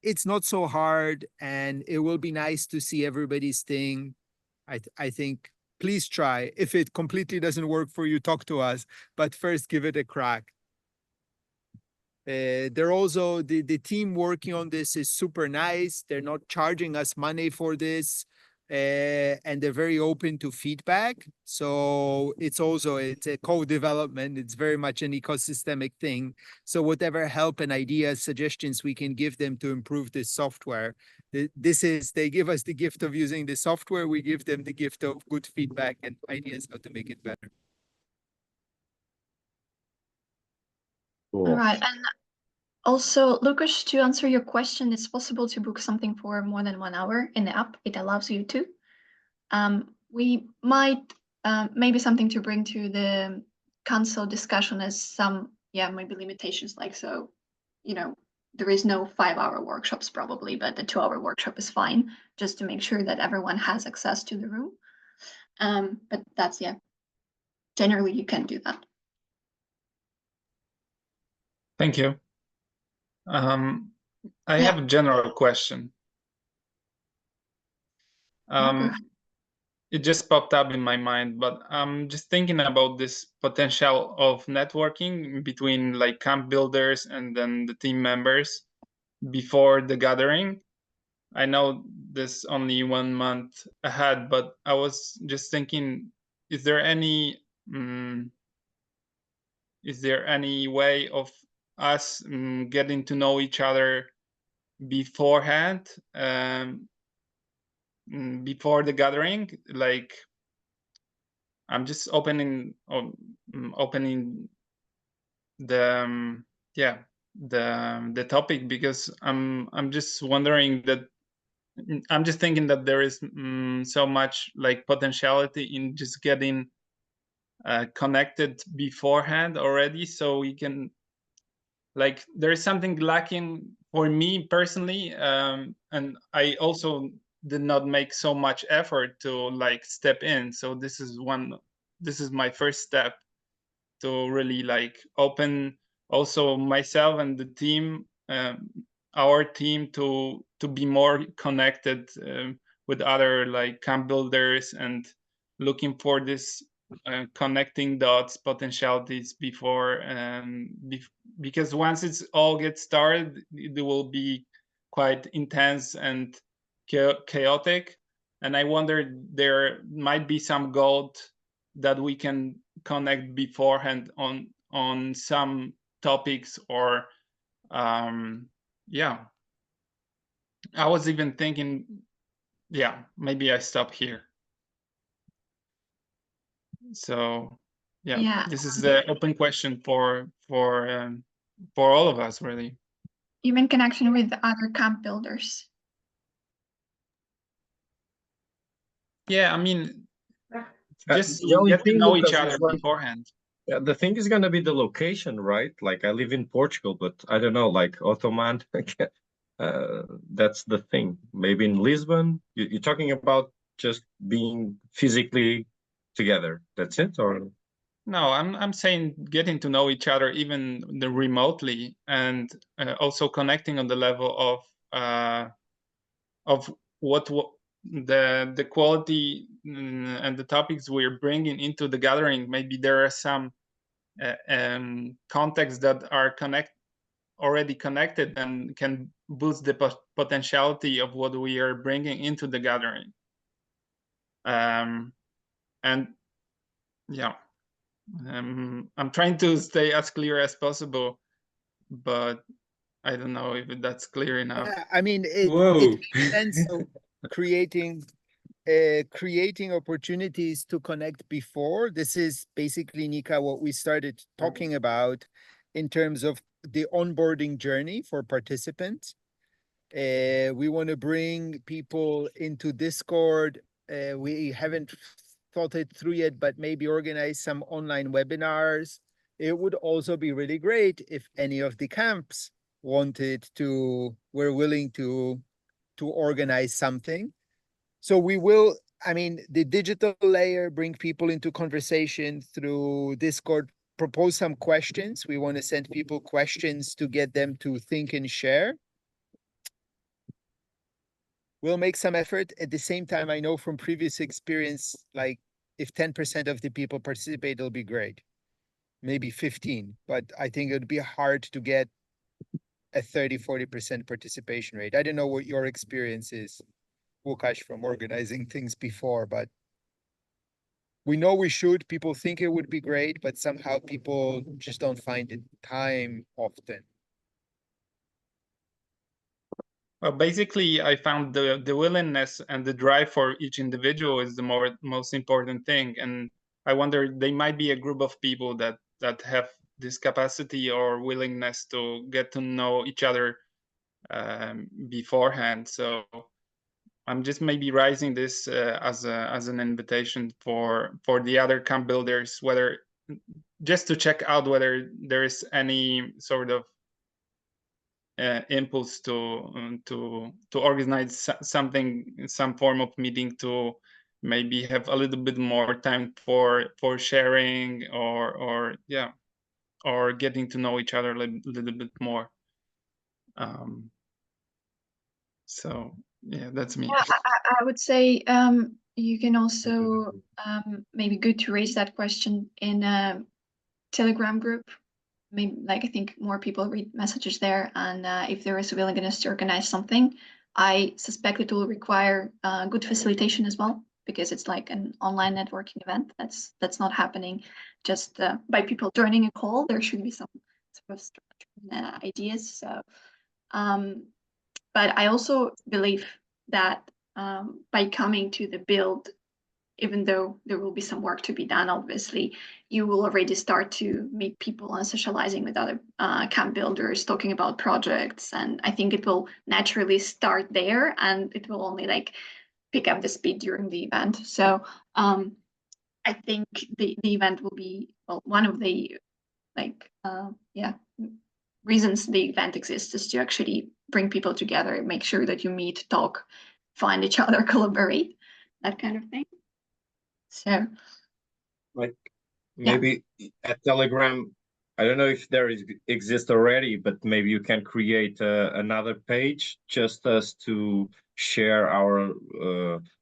[SPEAKER 2] it's not so hard, and it will be nice to see everybody's thing. I think please try. If it completely doesn't work for you, talk to us, but first give it a crack. They're also, the team working on this is super nice. They're not charging us money for this, and they're very open to feedback. So it's a co-development. It's very much an ecosystemic thing. So whatever help and ideas, suggestions we can give them to improve this software, they give us the gift of using the software. We give them the gift of good feedback and ideas how to make it better.
[SPEAKER 10] Cool.
[SPEAKER 7] All right, and also, Lucas, to answer your question, it's possible to book something for more than 1 hour in the app. It allows you to. We might maybe something to bring to the council discussion as some, maybe limitations, like, so, you know, there is no 5-hour workshops probably, but the 2-hour workshop is fine, just to make sure that everyone has access to the room. But that's generally you can do that.
[SPEAKER 6] Thank you. I
[SPEAKER 7] Yeah.
[SPEAKER 6] have a general question.
[SPEAKER 7] Okay.
[SPEAKER 6] It just popped up in my mind, but I'm just thinking about this potential of networking between like camp builders and then the team members before the gathering. I know this only 1 month ahead, but I was just thinking, is there any way of us getting to know each other beforehand, before the gathering? Like, I'm just opening the the topic because I'm just wondering that I'm just thinking that there is so much like potentiality in just getting connected beforehand already, so we can, like, there is something lacking for me personally, and I also did not make so much effort to like step in. So this is my first step to really like open also myself and the team, our team, to be more connected with other like camp builders and looking for this connecting dots potentialities before, because once it's all gets started, it will be quite intense and chaotic, and I wonder there might be some gold that we can connect beforehand on some topics, or yeah, I was even thinking, yeah, maybe I stop here. So yeah, this is the open question for all of us, really.
[SPEAKER 7] Even connection with other camp builders.
[SPEAKER 6] Yeah, I mean, just
[SPEAKER 4] the only
[SPEAKER 6] get to
[SPEAKER 4] thing,
[SPEAKER 6] know
[SPEAKER 4] Lucas,
[SPEAKER 6] each other
[SPEAKER 4] is like,
[SPEAKER 6] beforehand.
[SPEAKER 4] yeah, the thing is gonna be the location, right? Like, I live in Portugal, but I don't know, like Ottoman, that's the thing. Maybe in Lisbon, you're talking about just being physically together. That's it, or?
[SPEAKER 6] No, I'm saying getting to know each other even remotely, and also connecting on the level of what the quality and the topics we're bringing into the gathering. Maybe there are some contexts that are already connected and can boost the potentiality of what we are bringing into the gathering. And yeah, I'm trying to stay as clear as possible, but I don't know if that's clear enough.
[SPEAKER 2] I mean, it makes sense. So creating opportunities to connect before. This is basically, Nika, what we started talking about in terms of the onboarding journey for participants. We want to bring people into Discord. We haven't thought it through yet, but maybe organize some online webinars. It would also be really great if any of the camps were willing to organize something. So we will, I mean, the digital layer, bring people into conversation through Discord, propose some questions. We want to send people questions to get them to think and share. We'll make some effort. At the same time, I know from previous experience, like if 10% of the people participate, it'll be great. Maybe 15, but I think it'd be hard to get a 30-40% participation rate. I don't know what your experience is, Łukasz, from organizing things before, but we know we should. People think it would be great, but somehow people just don't find the time often.
[SPEAKER 6] Well, basically, I found the willingness and the drive for each individual is the most important thing. And I wonder, they might be a group of people that have this capacity or willingness to get to know each other beforehand. So I'm just maybe raising this as an invitation for the other camp builders, whether just to check out whether there is any sort of impulse to organize something, some form of meeting to maybe have a little bit more time for sharing or yeah, or getting to know each other a little bit more. So yeah, that's me.
[SPEAKER 7] Yeah, I would say you can also maybe good to raise that question in a Telegram group. Maybe like I think more people read messages there, and if there is a willingness to organize something, I suspect it will require good facilitation as well, because it's like an online networking event that's not happening just by people joining a call. There should be some sort of structure and ideas. So, but I also believe that by coming to the build, even though there will be some work to be done, obviously, you will already start to meet people and socializing with other camp builders, talking about projects. And I think it will naturally start there, and it will only like pick up the speed during the event. So I think the event will be, well, one of the like, reasons the event exists is to actually bring people together, make sure that you meet, talk, find each other, collaborate, that kind of thing. So,
[SPEAKER 4] like maybe at Telegram, I don't know if there exists already, but maybe you can create another page just as to share our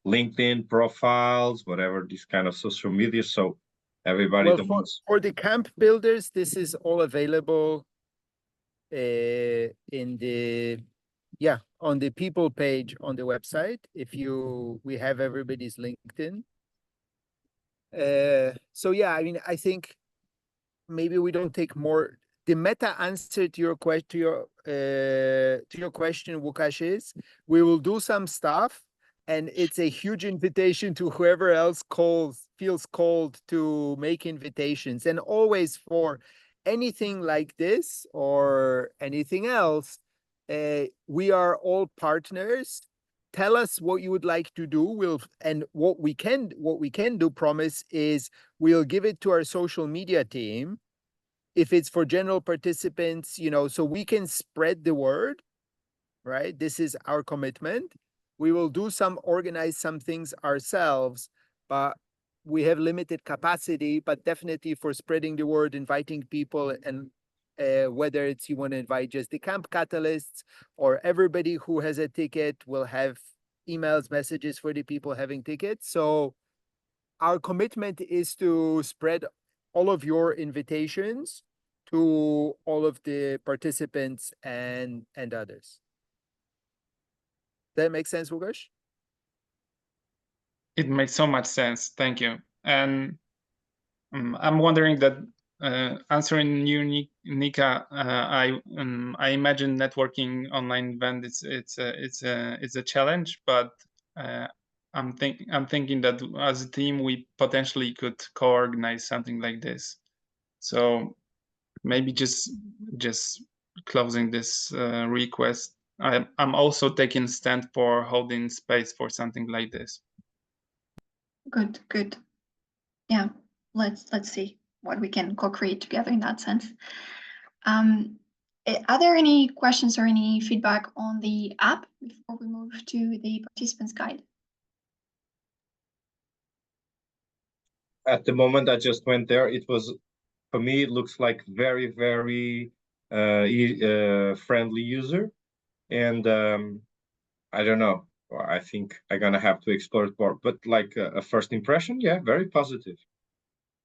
[SPEAKER 4] LinkedIn profiles, whatever, this kind of social media. So everybody
[SPEAKER 2] Well,
[SPEAKER 4] that wants.
[SPEAKER 2] for the camp builders, this is all available in the on the people page on the website. We have everybody's LinkedIn. So yeah, I mean, I think maybe we don't take more. The meta answer to your question, Łukasz, is we will do some stuff, and it's a huge invitation to whoever else feels called to make invitations. And always for anything like this or anything else, we are all partners. Tell us what you would like to do. And what we can do, promise, is we'll give it to our social media team. If it's for general participants, so we can spread the word, right? This is our commitment. We will organize some things ourselves, but we have limited capacity, but definitely for spreading the word, inviting people, and whether it's you want to invite just the camp catalysts or everybody who has a ticket will have emails, messages for the people having tickets. So our commitment is to spread all of your invitations to all of the participants and others. That makes sense, Łukasz?
[SPEAKER 6] It makes so much sense. Thank you. And I'm wondering that answering you, Nika, I imagine networking online event it's a challenge, but I'm thinking that as a team we potentially could co-organize something like this. So maybe just closing this request. I'm also taking stand for holding space for something like this.
[SPEAKER 7] Good. Yeah, let's see what we can co-create together in that sense. Are there any questions or any feedback on the app before we move to the participants guide?
[SPEAKER 4] At the moment I just went there, it was, for me, it looks like very, very friendly user. And I don't know, I think I'm gonna have to explore it more, but like a first impression, yeah, very positive.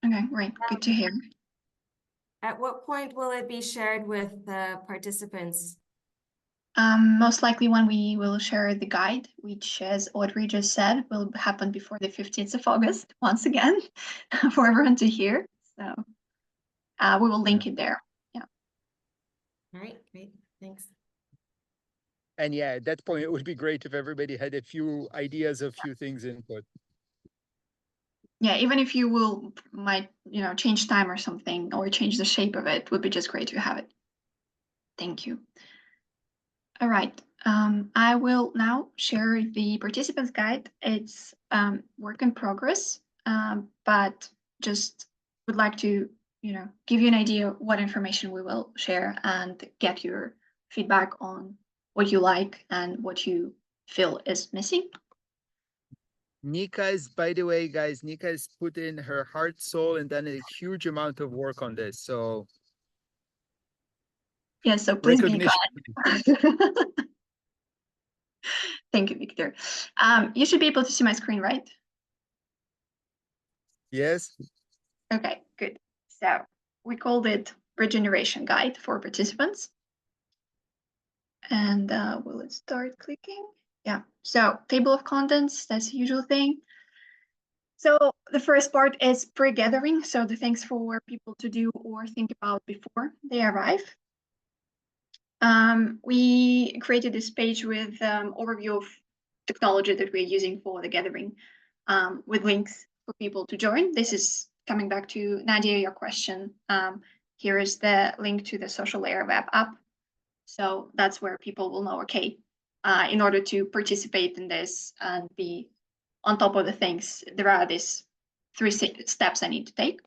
[SPEAKER 7] Okay, great, good to hear.
[SPEAKER 5] At what point will it be shared with the participants?
[SPEAKER 7] Most likely when we will share the guide, which, as Audrey just said, will happen before the 15th of August, once again, for everyone to hear. So we will link it there. Yeah.
[SPEAKER 5] All right, great, thanks.
[SPEAKER 2] And yeah, at that point, it would be great if everybody had a few ideas, a few things input.
[SPEAKER 7] Yeah, even if you might change time or something, or change the shape of it, would be just great to have it. Thank you. All right, I will now share the participants guide. It's work in progress, but just would like to give you an idea what information we will share and get your feedback on what you like and what you feel is missing.
[SPEAKER 2] Nika is, by the way, guys, Nika has put in her heart, soul, and done a huge amount of work on this. So
[SPEAKER 7] Yes, so please be
[SPEAKER 2] recognition.
[SPEAKER 7] kind. Thank you, Victor. You should be able to see my screen, right?
[SPEAKER 2] Yes.
[SPEAKER 7] Okay, good. So we called it Regeneration Guide for participants. And will it start clicking? Yeah, so table of contents, that's the usual thing. So the first part is pre-gathering, so the things for people to do or think about before they arrive. We created this page with overview of technology that we're using for the gathering, with links for people to join. This is coming back to Nadia, your question. Here is the link to the Social Layer web app. So that's where people will know, okay, in order to participate in this and be on top of the things, there are these 3 steps I need to take.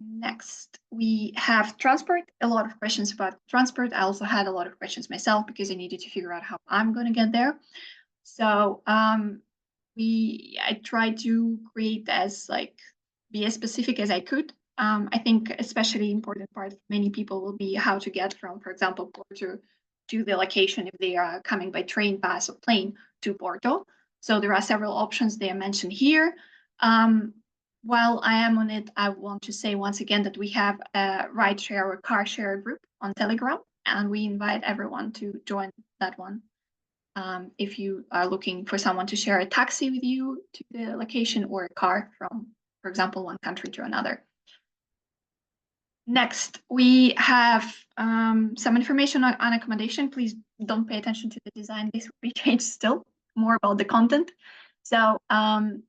[SPEAKER 7] Next, we have transport. A lot of questions about transport. I also had a lot of questions myself because I needed to figure out how I'm going to get there. So I tried to create be as specific as I could. I think especially important part for many people will be how to get from, for example, Porto to the location if they are coming by train, bus, or plane to Porto. So there are several options they are mentioned here. While I am on it, I want to say once again that we have a ride share or car share group on Telegram, and we invite everyone to join that one. If you are looking for someone to share a taxi with you to the location or a car from, for example, one country to another. Next, we have some information on accommodation. Please don't pay attention to the design. This will be changed still, more about the content. So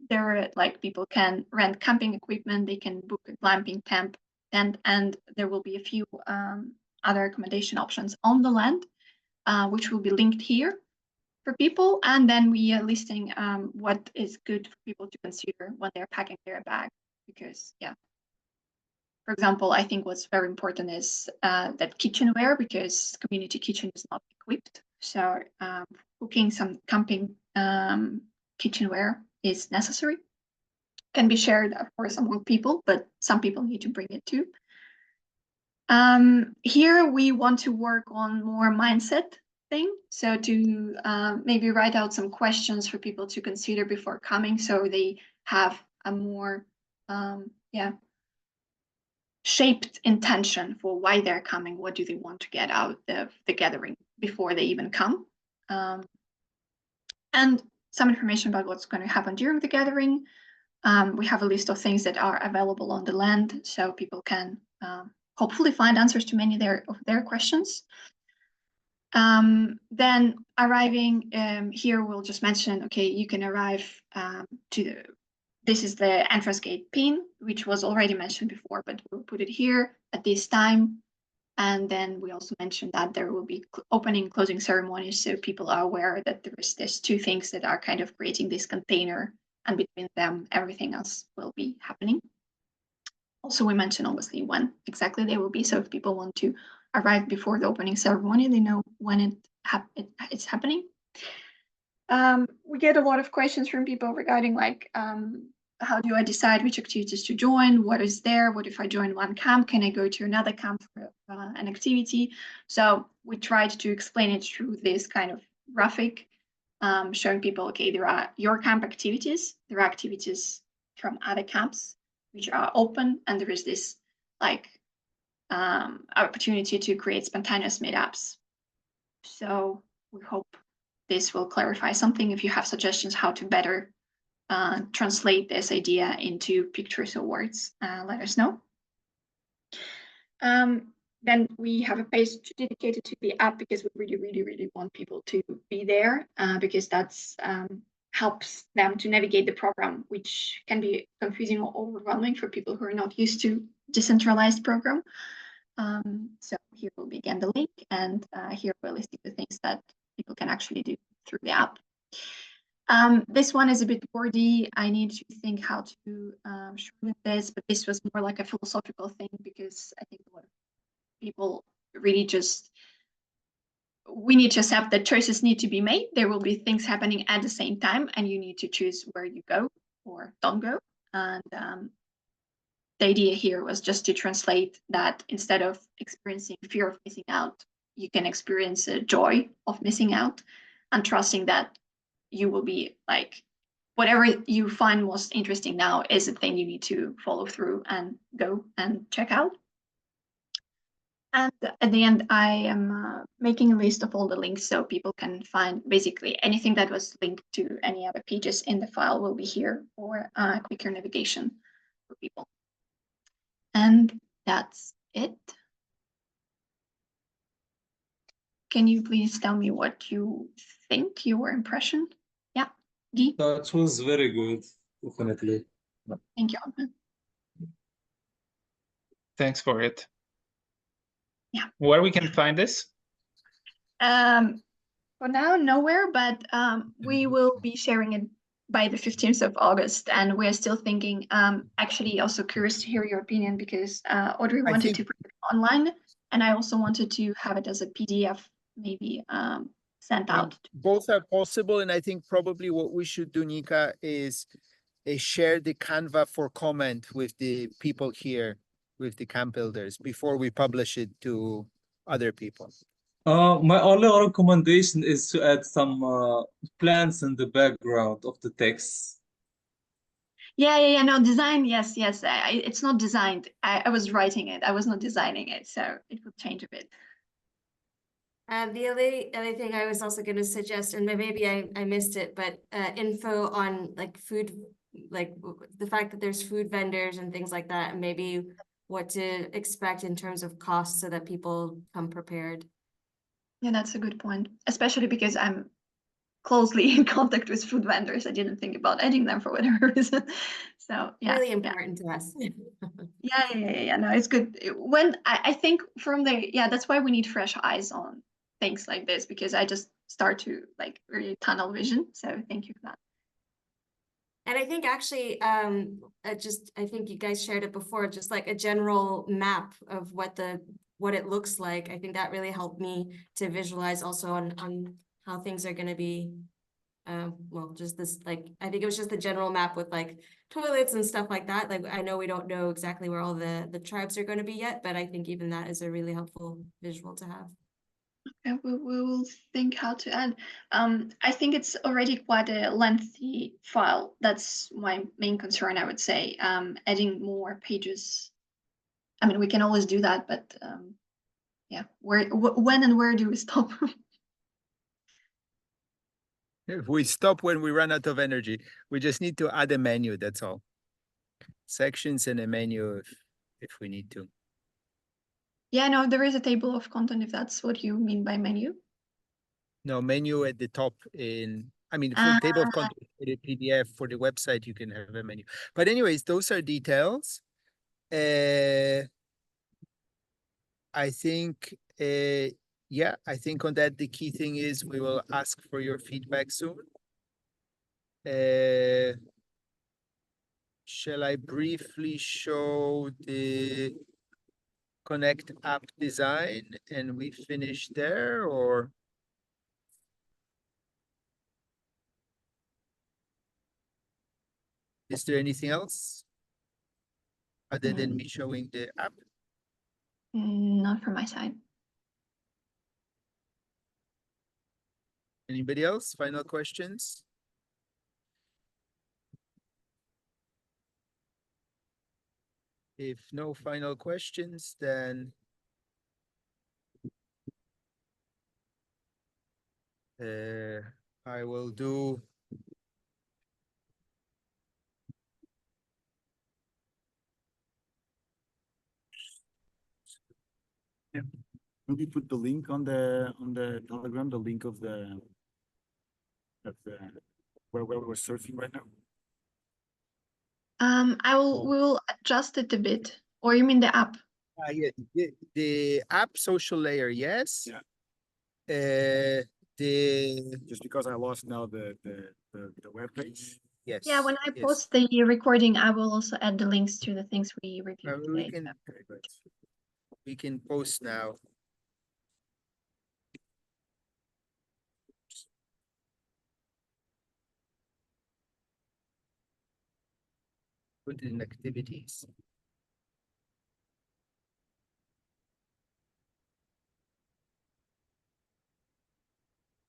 [SPEAKER 7] there, people can rent camping equipment, they can book a glamping camp, and there will be a few other accommodation options on the land, which will be linked here for people. And then we are listing what is good for people to consider when they're packing their bag, because for example, I think what's very important is that kitchenware, because community kitchen is not equipped. So cooking some camping kitchenware is necessary. Can be shared, of course, among people, but some people need to bring it too. Here we want to work on more mindset thing. So to maybe write out some questions for people to consider before coming, so they have a more shaped intention for why they're coming. What do they want to get out of the gathering before they even come? And some information about what's going to happen during the gathering. We have a list of things that are available on the land, so people can hopefully find answers to many of their questions. Then arriving here, we'll just mention, okay, you can arrive this is the entrance gate pin, which was already mentioned before, but we'll put it here at this time. And then we also mentioned that there will be opening and closing ceremonies, so people are aware that there's 2 things that are kind of creating this container, and between them, everything else will be happening. Also, we mentioned obviously when exactly they will be, so if people want to arrive before the opening ceremony, they know when it's happening. We get a lot of questions from people regarding how do I decide which activities to join? What is there? What if I join one camp? Can I go to another camp for an activity? So we tried to explain it through this kind of graphic, showing people, okay, there are your camp activities, there are activities from other camps which are open, and there is this opportunity to create spontaneous meetups. So we hope this will clarify something. If you have suggestions how to better translate this idea into pictures or words, let us know. Then we have a page dedicated to the app, because we really want people to be there, because that's helps them to navigate the program, which can be confusing or overwhelming for people who are not used to decentralized program. So here will be again the link, and here we're listing the things that people can actually do through the app. This one is a bit wordy. I need to think how to shorten this, but this was more like a philosophical thing, because I think a lot of people really just we need to accept that choices need to be made. There will be things happening at the same time, and you need to choose where you go or don't go. And the idea here was just to translate that instead of experiencing fear of missing out, you can experience a joy of missing out, and trusting that you will be like, whatever you find most interesting now is a thing you need to follow through and go and check out. And at the end, I am making a list of all the links so people can find basically anything that was linked to any other pages in the file will be here for quicker navigation for people. And that's it. Can you please tell me what you think, your impression? Yeah, Guy?
[SPEAKER 11] That was very good, definitely.
[SPEAKER 7] Thank you, Ahmed.
[SPEAKER 6] Thanks for it.
[SPEAKER 7] Yeah.
[SPEAKER 6] Where we can find this?
[SPEAKER 7] For now, nowhere, but we will be sharing it by the 15th of August, and we're still thinking, actually also curious to hear your opinion, because Audrey wanted to put it online, and I also wanted to have it as a PDF, maybe sent out.
[SPEAKER 2] Both are possible, and I think probably what we should do, Nika, is share the Canva for comment with the people here, with the camp builders, before we publish it to other people.
[SPEAKER 11] My only recommendation is to add some plants in the background of the text.
[SPEAKER 7] Yeah, no, design, yes. It's not designed. I was writing it. I was not designing it, so it will change a bit.
[SPEAKER 5] The other thing I was also going to suggest, and maybe I missed it, but info on like food, like the fact that there's food vendors and things like that, and maybe what to expect in terms of costs so that people come prepared.
[SPEAKER 7] Yeah, that's a good point, especially because I'm closely in contact with food vendors. I didn't think about adding them for whatever reason. So yeah,
[SPEAKER 5] really important to us.
[SPEAKER 7] Yeah. No, it's good. When I think from the, that's why we need fresh eyes on things like this, because I just start to like really tunnel vision. So thank you for that.
[SPEAKER 5] And I think actually, I think you guys shared it before, just like a general map of what it looks like. I think that really helped me to visualize also on how things are going to be. Well, just this, like, I think it was just the general map with like toilets and stuff like that. Like, I know we don't know exactly where all the tribes are going to be yet, but I think even that is a really helpful visual to have.
[SPEAKER 7] Okay, we will think how to add. I think it's already quite a lengthy file. That's my main concern, I would say. Adding more pages. I mean, we can always do that, but yeah, when and where do we stop?
[SPEAKER 2] We stop when we run out of energy. We just need to add a menu, that's all. Sections and a menu if we need to.
[SPEAKER 7] Yeah, no, there is a table of content if that's what you mean by menu.
[SPEAKER 2] No, menu at the top for the table of content for the PDF for the website, you can have a menu. But anyways, those are details. I think, I think on that, the key thing is we will ask for your feedback soon. Shall I briefly show the Connect app design and we finish there, or? Is there anything else other than me showing the app?
[SPEAKER 7] Not from my side.
[SPEAKER 2] Anybody else? Final questions? If no final questions, then I will do.
[SPEAKER 12] Yeah, maybe put the link on the Telegram, the link of the where we're surfing right now.
[SPEAKER 7] We will adjust it a bit. Or you mean the app?
[SPEAKER 2] Yeah, the app social layer, yes.
[SPEAKER 12] Yeah. Just because I lost now the web page.
[SPEAKER 2] Yes.
[SPEAKER 7] Yeah, when I post the recording, I will also add the links to the things we reviewed today.
[SPEAKER 2] We can post now. put it in activities.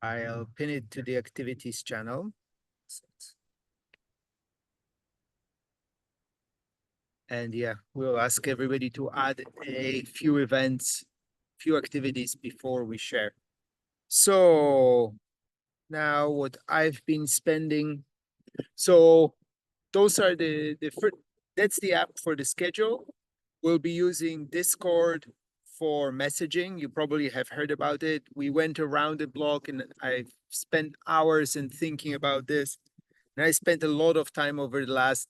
[SPEAKER 2] I'll pin it to the activities channel. And yeah, we'll ask everybody to add a few events, few activities before we share. So now what I've been spending. So those are the first, that's the app for the schedule. We'll be using Discord for messaging. You probably have heard about it. We went around the block and I spent hours in thinking about this. And I spent a lot of time over the last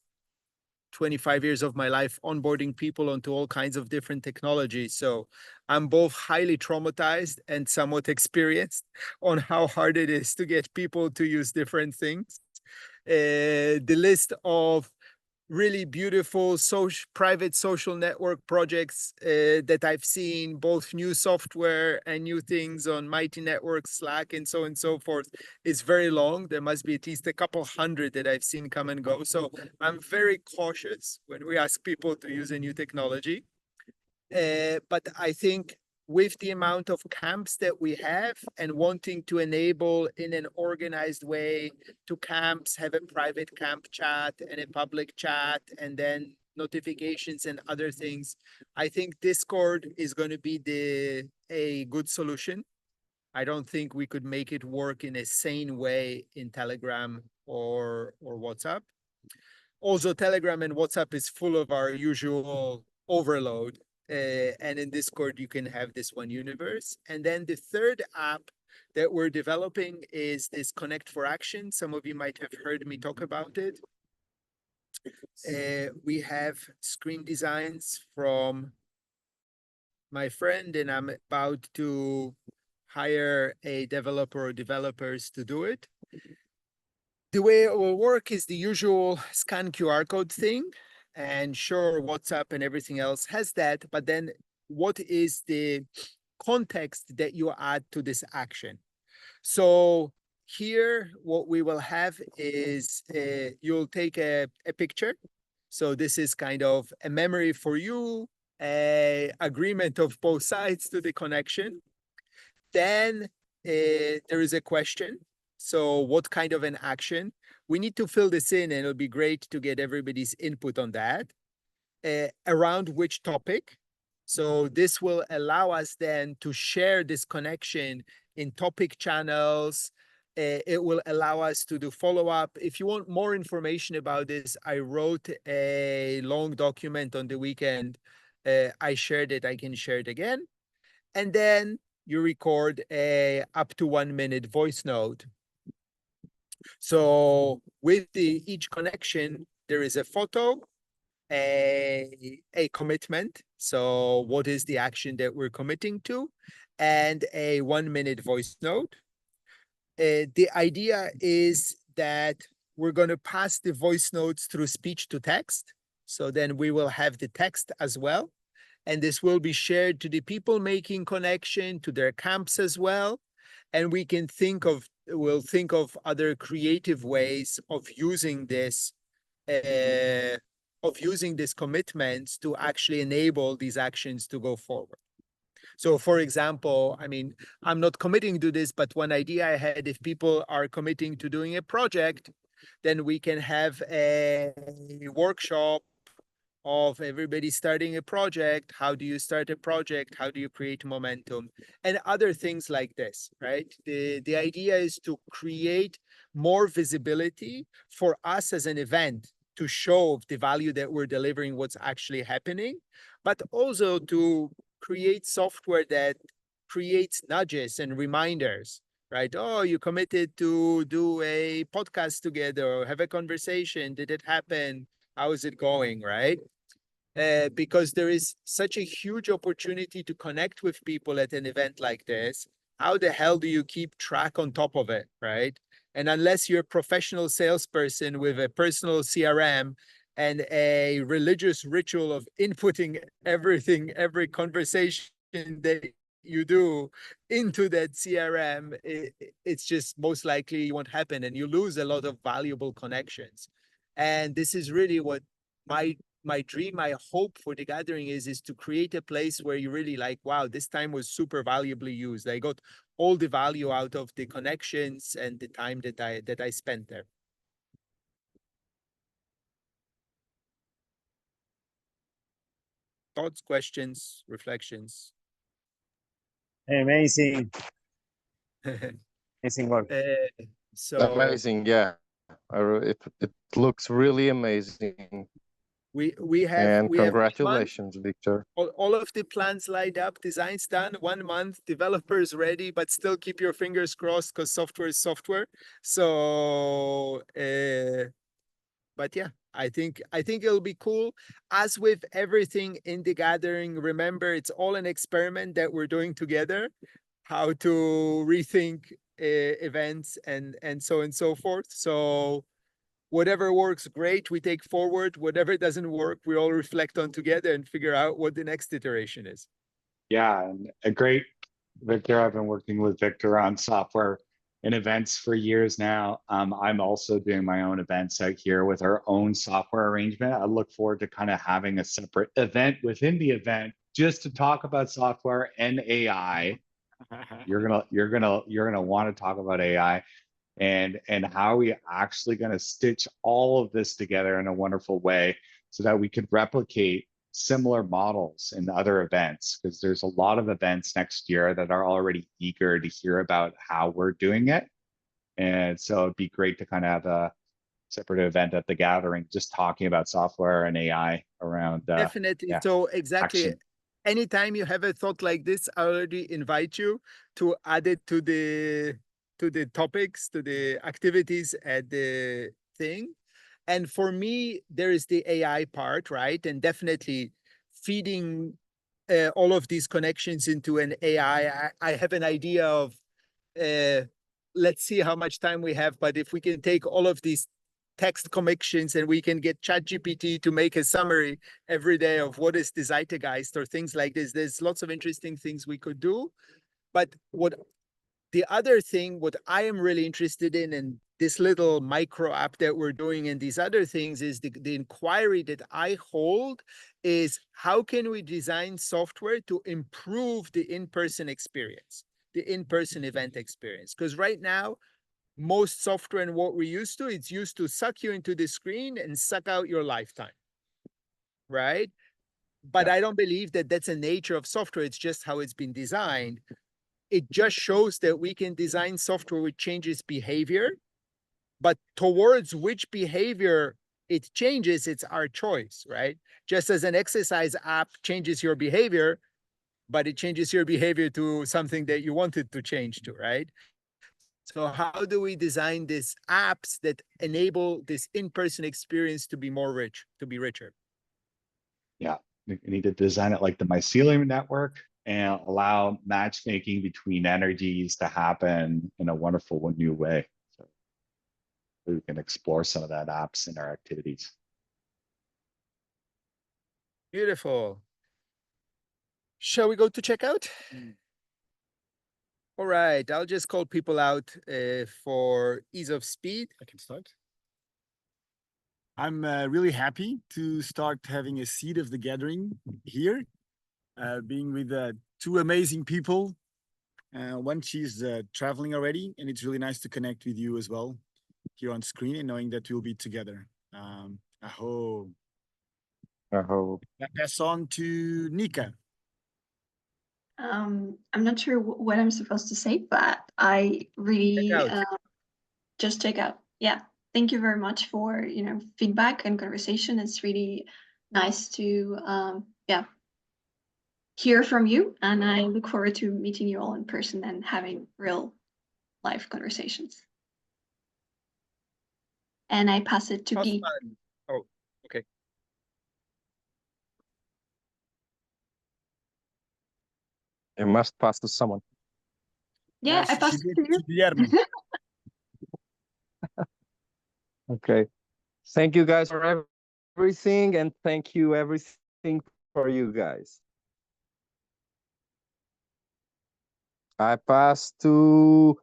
[SPEAKER 2] 25 years of my life onboarding people onto all kinds of different technologies. So I'm both highly traumatized and somewhat experienced on how hard it is to get people to use different things. The list of really beautiful private social network projects that I've seen, both new software and new things on Mighty Networks, Slack, and so forth, is very long. There must be at least a couple hundred that I've seen come and go. So I'm very cautious when we ask people to use a new technology. But I think with the amount of camps that we have and wanting to enable in an organized way to camps, have a private camp chat and a public chat, and then notifications and other things, I think Discord is going to be a good solution. I don't think we could make it work in a sane way in Telegram or WhatsApp. Also, Telegram and WhatsApp is full of our usual overload. And in Discord, you can have this one universe. And then the third app that we're developing is this Connect for Action. Some of you might have heard me talk about it. We have screen designs from my friend, and I'm about to hire a developer or developers to do it. The way it will work is the usual scan QR code thing. And sure, WhatsApp and everything else has that, but then what is the context that you add to this action? So here, what we will have is you'll take a picture. So this is kind of a memory for you, a agreement of both sides to the connection. Then there is a question. So what kind of an action? We need to fill this in, and it'll be great to get everybody's input on that. Around which topic? So this will allow us then to share this connection in topic channels. It will allow us to do follow-up. If you want more information about this, I wrote a long document on the weekend. I shared it. I can share it again. And then you record a up to 1 minute voice note. So with each connection, there is a photo, a commitment. So what is the action that we're committing to? And a 1 minute voice note. The idea is that we're going to pass the voice notes through speech to text. So then we will have the text as well. And this will be shared to the people making connection, to their camps as well. And we can we'll think of other creative ways of using this commitments to actually enable these actions to go forward. So for example, I mean, I'm not committing to this, but one idea I had, if people are committing to doing a project, then we can have a workshop of everybody starting a project. How do you start a project? How do you create momentum? And other things like this, right? The idea is to create more visibility for us as an event to show the value that we're delivering, what's actually happening, but also to create software that creates nudges and reminders, right? Oh, you committed to do a podcast together or have a conversation. Did it happen? How is it going, right? Because there is such a huge opportunity to connect with people at an event like this. How the hell do you keep track on top of it, right? And unless you're a professional salesperson with a personal CRM and a religious ritual of inputting everything, every conversation that you do into that CRM, it's just most likely won't happen, and you lose a lot of valuable connections. And this is really what my dream, my hope for the gathering is to create a place where you really like, wow, this time was super valuably used. I got all the value out of the connections and the time that I spent there. Thoughts, questions, reflections?
[SPEAKER 9] Amazing. Amazing work.
[SPEAKER 2] So
[SPEAKER 13] amazing, yeah. It looks really amazing.
[SPEAKER 2] we have
[SPEAKER 13] And
[SPEAKER 2] we have 1 month.
[SPEAKER 13] congratulations, Victor.
[SPEAKER 2] All of the plans lined up, designs done, 1 month, developers ready, but still keep your fingers crossed because software is software. So, but yeah, I think it'll be cool. As with everything in the gathering, remember it's all an experiment that we're doing together, how to rethink events and so on and so forth. So whatever works, great, we take forward. Whatever doesn't work, we all reflect on together and figure out what the next iteration is.
[SPEAKER 10] Yeah, and a great Victor. I've been working with Victor on software and events for years now. I'm also doing my own events out here with our own software arrangement. I look forward to kind of having a separate event within the event just to talk about software and AI. You're gonna want to talk about AI and how are we actually going to stitch all of this together in a wonderful way so that we could replicate similar models in other events, because there's a lot of events next year that are already eager to hear about how we're doing it. And so it'd be great to kind of have a separate event at the gathering just talking about software and AI around
[SPEAKER 2] Definitely.
[SPEAKER 10] yeah,
[SPEAKER 2] So exactly.
[SPEAKER 10] action.
[SPEAKER 2] Anytime you have a thought like this, I already invite you to add it to the topics, to the activities at the thing. And for me, there is the AI part, right? And definitely feeding all of these connections into an AI. I have an idea of, let's see how much time we have, but if we can take all of these text connections and we can get ChatGPT to make a summary every day of what is the zeitgeist or things like this, there's lots of interesting things we could do. But what the other thing, what I am really interested in, and this little micro app that we're doing and these other things, is the inquiry that I hold is how can we design software to improve the in-person experience, the in-person event experience? Because right now, most software and what we're used to, it's used to suck you into the screen and suck out your lifetime, right? But I don't believe that that's a nature of software. It's just how it's been designed. It just shows that we can design software which changes behavior, but towards which behavior it changes, it's our choice, right? Just as an exercise app changes your behavior, but it changes your behavior to something that you wanted to change to, right? So how do we design these apps that enable this in-person experience to be more rich, to be richer?
[SPEAKER 10] Yeah, we need to design it like the mycelium network and allow matchmaking between energies to happen in a wonderful new way. So we can explore some of that apps in our activities.
[SPEAKER 2] Beautiful. Shall we go to checkout? All right, I'll just call people out for ease of speed.
[SPEAKER 12] I can start. I'm really happy to start having a seat of the gathering here, being with two amazing people. One, she's traveling already, and it's really nice to connect with you as well here on screen and knowing that we'll be together. Aho.
[SPEAKER 13] Aho.
[SPEAKER 12] Pass on to Nika.
[SPEAKER 7] I'm not sure what I'm supposed to say, but I really just check out. Yeah, thank you very much for feedback and conversation. It's really nice to hear from you, and I look forward to meeting you all in person and having real life conversations. And I pass it to Guy.
[SPEAKER 2] Oh, okay.
[SPEAKER 13] It must pass to someone.
[SPEAKER 7] Yeah, I passed it to you.
[SPEAKER 13] Okay. Thank you guys for everything, and thank you everything for you guys. I pass to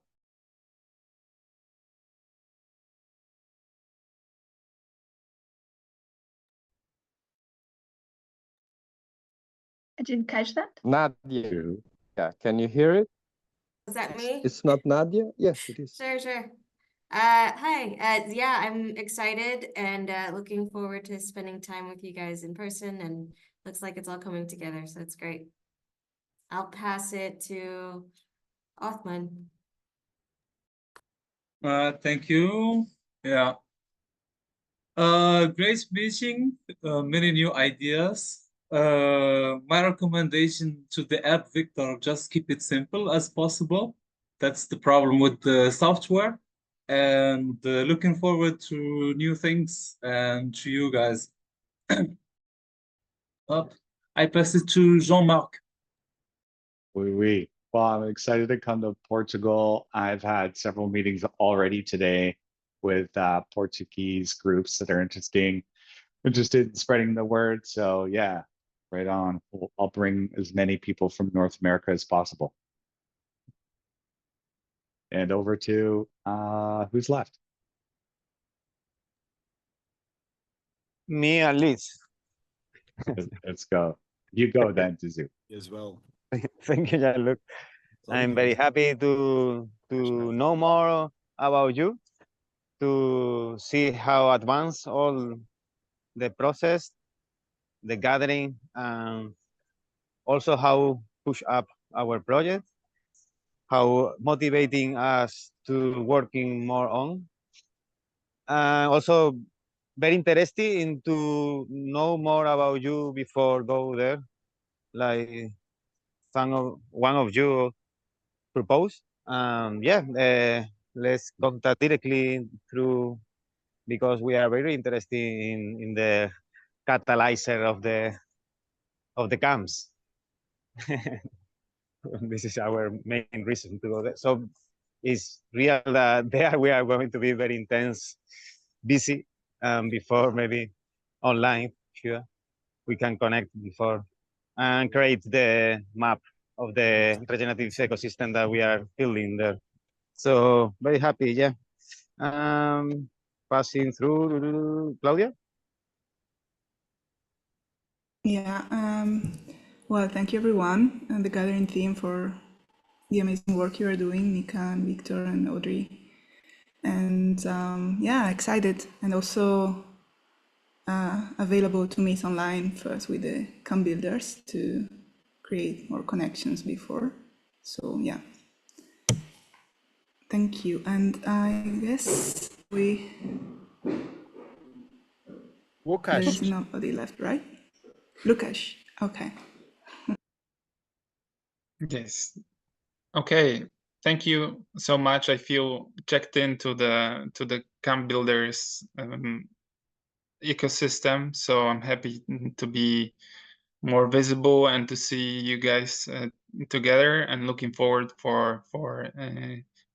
[SPEAKER 7] I didn't catch that.
[SPEAKER 13] Nadia.
[SPEAKER 10] Two.
[SPEAKER 13] Yeah, can you hear it?
[SPEAKER 5] Is that me?
[SPEAKER 13] It's not Nadia? Yes, it is.
[SPEAKER 5] Sure. Hi. Yeah, I'm excited and looking forward to spending time with you guys in person, and looks like it's all coming together, so it's great. I'll pass it to Othman.
[SPEAKER 11] Thank you. Yeah. Great meeting, many new ideas. My recommendation to the app, Victor, just keep it simple as possible. That's the problem with the software. And looking forward to new things and to you guys. I pass it to Jean-Marc.
[SPEAKER 10] Oui. Well, I'm excited to come to Portugal. I've had several meetings already today with Portuguese groups that are interested in spreading the word. So yeah, right on. I'll bring as many people from North America as possible. And over to who's left?
[SPEAKER 9] Me and Liz.
[SPEAKER 10] Let's go. You go then, Tizu.
[SPEAKER 12] As well.
[SPEAKER 9] Thank you, Jean-Luc. I'm very happy to know more about you, to see how advanced all the process, the gathering, and also how push up our project, how motivating us to working more on. Also very interesting to know more about you before go there, like one of you proposed. Let's contact directly through, because we are very interested in the catalyzer of the camps. This is our main reason to go there. So it's real that there we are going to be very intense, busy before, maybe online. Sure, we can connect before and create the map of the regenerative ecosystem that we are building there. So very happy, yeah. Passing through Claudia.
[SPEAKER 8] Yeah, well, thank you everyone and the gathering team for the amazing work you are doing, Nika and Victor and Audrey. And yeah, excited and also available to meet online first with the camp builders to create more connections before. So yeah, thank you. And I guess there is nobody left, right? Lukasz, okay.
[SPEAKER 6] Yes. Okay. Thank you so much. I feel checked into the camp builders ecosystem, so I'm happy to be more visible and to see you guys together, and looking forward for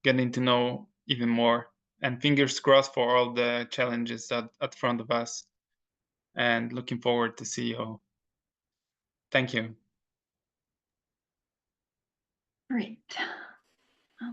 [SPEAKER 6] getting to know even more, and fingers crossed for all the challenges that at front of us, and looking forward to see you all. Thank you.
[SPEAKER 7] Great.